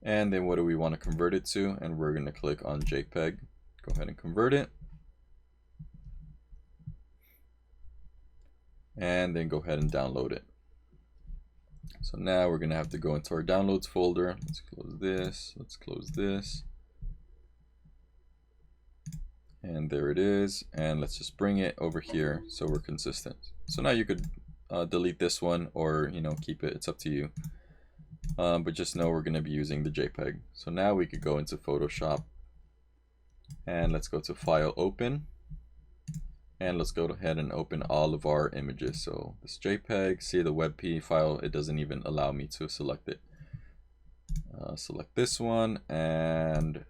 And then what do we want to convert it to? And we're going to click on JPEG. Go ahead and convert it. And then go ahead and download it. So now we're going to have to go into our downloads folder. Let's close this. Let's close this. And there it is. And let's just bring it over here so we're consistent. So now you could delete this one, or keep it. It's up to you. but just know we're going to be using the JPEG. So now we could go into Photoshop, and let's go to File, Open, and let's go ahead and open all of our images. So this JPEG, see the WebP file, it doesn't even allow me to select it. Select this one and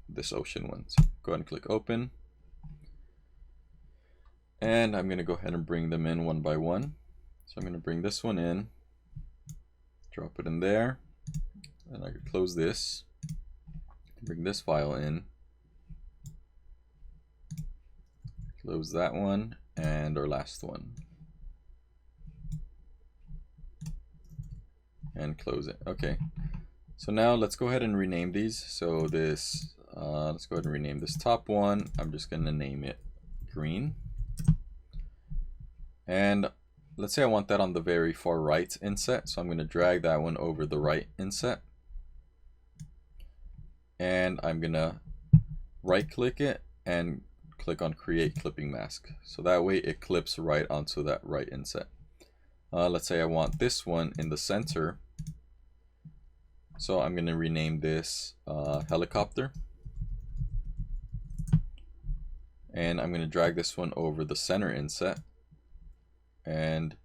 this ocean one. So go ahead and click Open. And I'm going to go ahead and bring them in one by one. So I'm going to bring this one in, drop it in there, and I could close this, bring this file in, close that one, and our last one, and close it. Okay, so now let's go ahead and rename these. So this, let's go ahead and rename this top one. I'm just going to name it green. And let's say I want that on the very far right inset, so I'm going to drag that one over the right inset. And I'm going to right click it and click on Create Clipping Mask. So that way it clips right onto that right inset. Let's say I want this one in the center. So I'm going to rename this Helicopter. And I'm going to drag this one over the center inset. And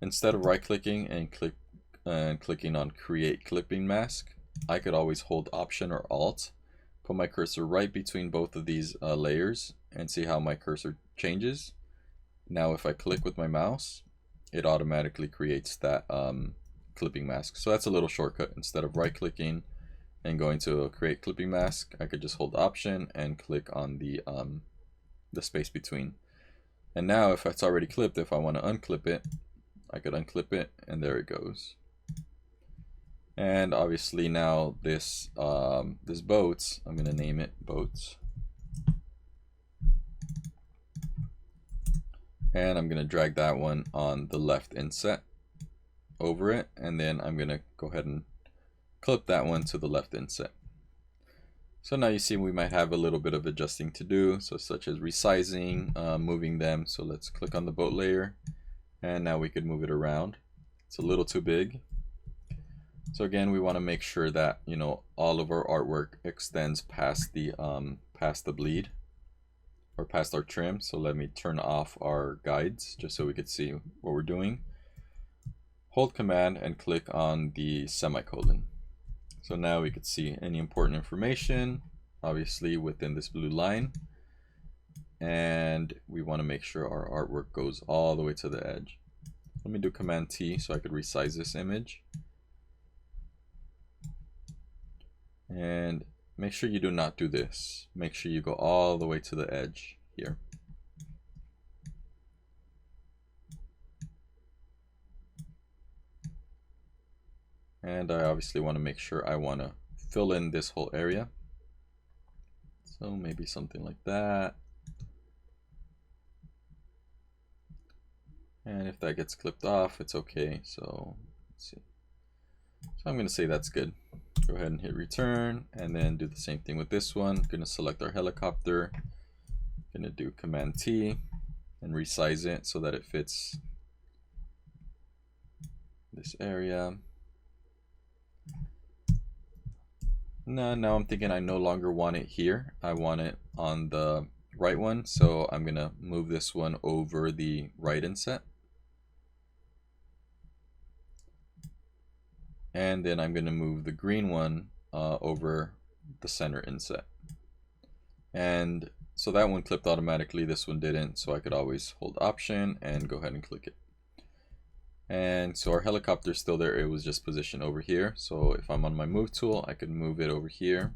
instead of right clicking and clicking on Create Clipping Mask, I could always hold Option or Alt, put my cursor right between both of these layers, and see how my cursor changes. Now if I click with my mouse, it automatically creates that clipping mask. So that's a little shortcut. Instead of right clicking and going to Create Clipping Mask, I could just hold Option and click on the space between. And now if it's already clipped, if I want to unclip it, I could unclip it, and there it goes. And obviously now this this boats, I'm going to name it boats. And I'm going to drag that one on the left inset over it, and then I'm going to go ahead and clip that one to the left inset. So now you see we might have a little bit of adjusting to do, so such as resizing, moving them. So let's click on the boat layer, and now we could move it around. It's a little too big. So again, we want to make sure that, you know, all of our artwork extends past the bleed or past our trim. So let me turn off our guides just so we could see what we're doing. Hold Command and click on the semicolon. So now we could see any important information, obviously within this blue line. And we want to make sure our artwork goes all the way to the edge. Let me do Command T so I could resize this image. And make sure you do not do this. Make sure you go all the way to the edge here. And I obviously want to make sure I want to fill in this whole area. So maybe something like that. And if that gets clipped off, it's okay. So let's see. So I'm going to say that's good. Go ahead and hit return, and then do the same thing with this one. Going to select our helicopter. Going to do Command T and resize it so that it fits this area. Now I'm thinking I no longer want it here. I want it on the right one. So I'm going to move this one over the right inset. And then I'm going to move the green one over the center inset. And so that one clipped automatically, this one didn't, so I could always hold Option and go ahead and click it. And so our helicopter is still there, it was just positioned over here. So if I'm on my move tool, I could move it over here.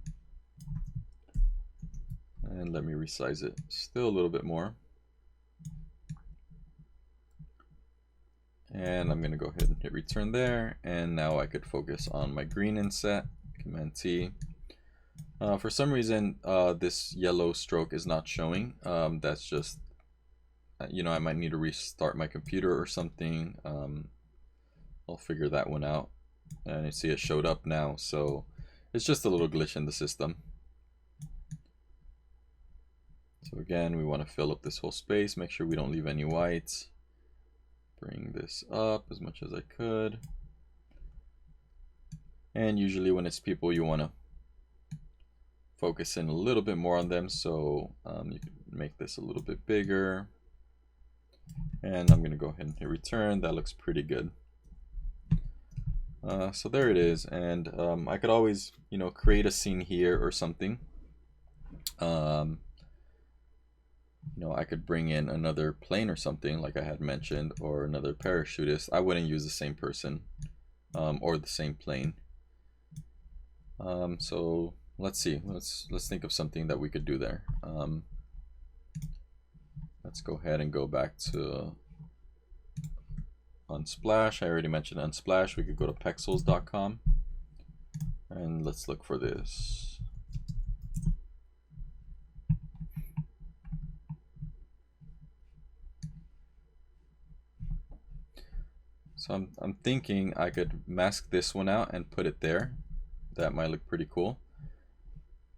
And let me resize it still a little bit more. And I'm going to go ahead and hit return there. And now I could focus on my green inset, Command T. For some reason, this yellow stroke is not showing. That's just, you know, I might need to restart my computer or something. I'll figure that one out. And you see it showed up now. So it's just a little glitch in the system. So again, we want to fill up this whole space. Make sure we don't leave any whites. Bring this up as much as I could. And usually when it's people, you want to focus in a little bit more on them. So you can make this a little bit bigger. And I'm going to go ahead and hit return. That looks pretty good. So there it is. And I could always, create a scene here or something. I could bring in another plane or something like I had mentioned, or another parachutist. I wouldn't use the same person or the same plane. So let's see. Let's think of something that we could do there. Let's go ahead and go back to Unsplash. I already mentioned Unsplash. We could go to pexels.com and let's look for this. So I'm thinking I could mask this one out and put it there. That might look pretty cool.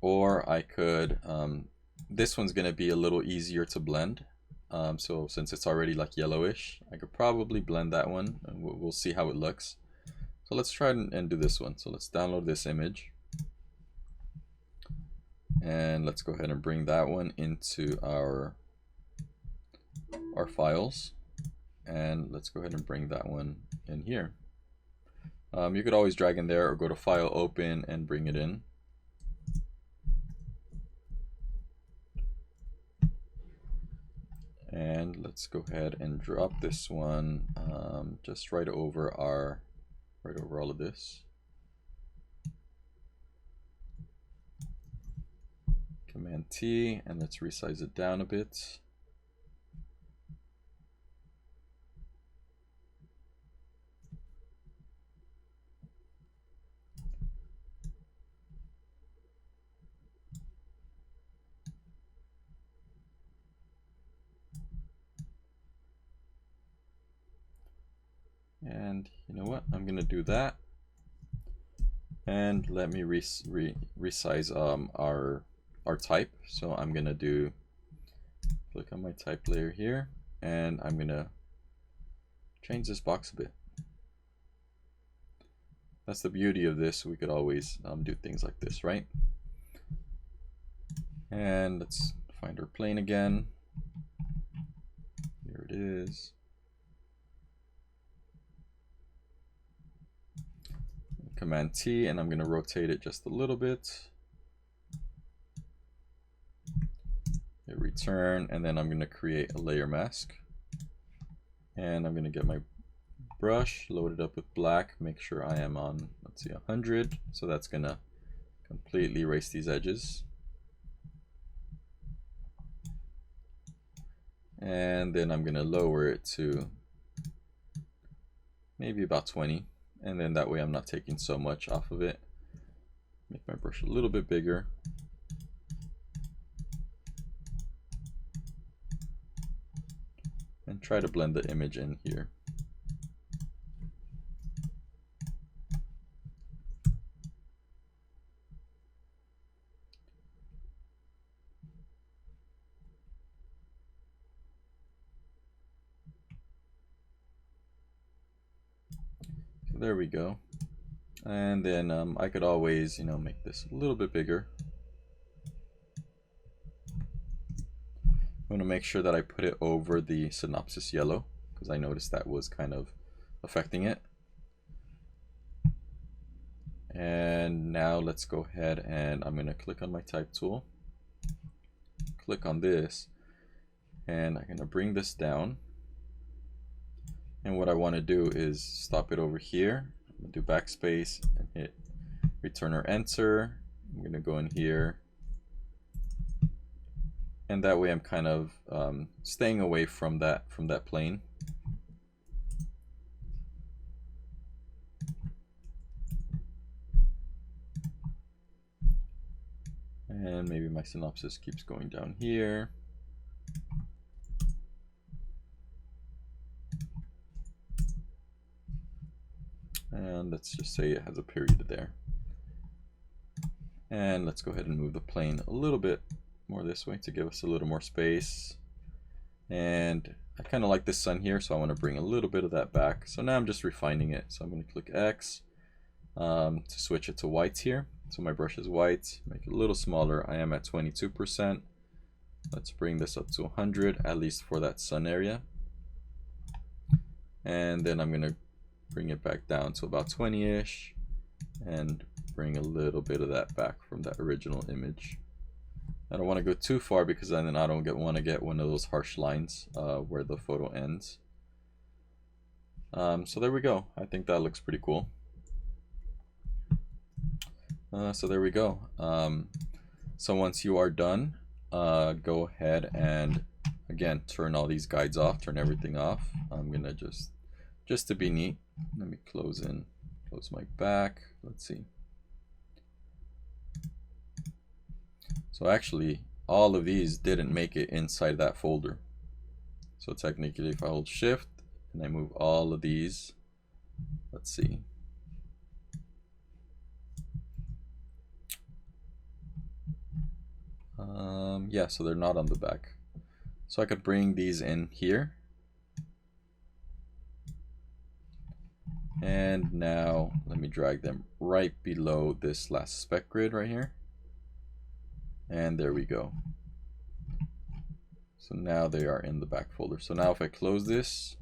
Or I could, this one's gonna be a little easier to blend. So since it's already like yellowish, I could probably blend that one and we'll see how it looks. So let's try and do this one. So let's download this image. And let's go ahead and bring that one into our files. And let's go ahead and bring that one in here. You could always drag in there or go to File, Open, and bring it in. And let's go ahead and drop this one just right over all of this. Command T, and let's resize it down a bit. And you know what? I'm gonna do that. And let me resize our type. So I'm gonna click on my type layer here, and I'm gonna change this box a bit. That's the beauty of this. We could always do things like this, right? And let's find our plane again. Here it is. Command T, and I'm going to rotate it just a little bit. Hit return, and then I'm going to create a layer mask. And I'm going to get my brush, load it up with black, make sure I am on, let's see, 100. So that's going to completely erase these edges. And then I'm going to lower it to maybe about 20. And then that way I'm not taking so much off of it. Make my brush a little bit bigger. And try to blend the image in here. There we go. And then I could always, make this a little bit bigger. I'm going to make sure that I put it over the synopsis yellow, because I noticed that was kind of affecting it. And now let's go ahead and I'm going to click on my type tool, click on this, and I'm going to bring this down. And what I want to do is stop it over here. I'm going to do backspace and hit return or enter. I'm going to go in here. And that way I'm kind of staying away from that plane. And maybe my synopsis keeps going down here. And let's just say it has a period there. And let's go ahead and move the plane a little bit more this way to give us a little more space. And I kind of like the sun here, so I want to bring a little bit of that back. So now I'm just refining it. So I'm going to click X, to switch it to whites here. So my brush is white, make it a little smaller. I am at 22%. Let's bring this up to 100, at least for that sun area. And then I'm gonna bring it back down to about 20-ish and bring a little bit of that back from that original image. I don't want to go too far because then I don't want to get one of those harsh lines where the photo ends. So there we go. I think that looks pretty cool. So there we go. So once you are done, go ahead and again turn all these guides off, turn everything off. I'm gonna just to be neat, let me close my back. Let's see. So actually all of these didn't make it inside that folder. So technically if I hold shift and I move all of these, let's see. Yeah, so they're not on the back. So I could bring these in here. And now let me drag them right below this last spec grid right here. And there we go. So now they are in the back folder. So now if I close this,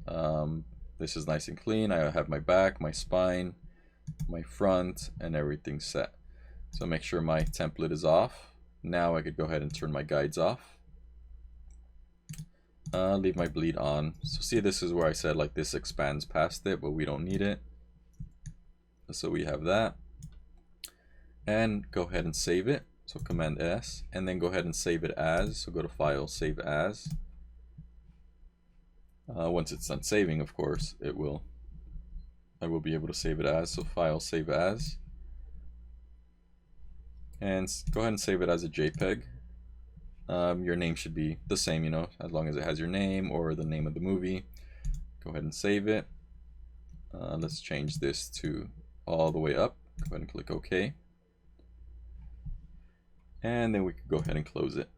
this is nice and clean. I have my back, my spine, my front, and everything set. So make sure my template is off. Now I could go ahead and turn my guides off. Leave my bleed on. So see, this is where I said like this expands past it, but we don't need it. So we have that. And go ahead and save it. So Command S, and then go ahead and save it as. So go to File, Save As. Once it's done saving, of course, I will be able to save it as. So File, Save As. And go ahead and save it as a JPEG. Your name should be the same, you know, as long as it has your name or the name of the movie. Go ahead and save it. Let's change this to all the way up. Go ahead and click OK. And then we can go ahead and close it.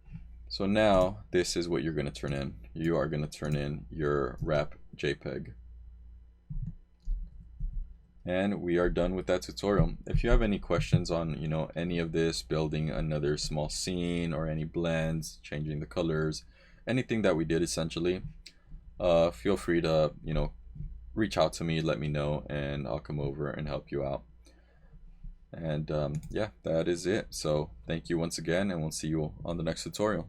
So now this is what you're going to turn in. You are going to turn in your wrap JPEG. And we are done with that tutorial. If you have any questions on, you know, any of this, building another small scene or any blends, changing the colors, anything that we did essentially, feel free to, you know, reach out to me, let me know, and I'll come over and help you out. And yeah, that is it. So thank you once again, and we'll see you on the next tutorial.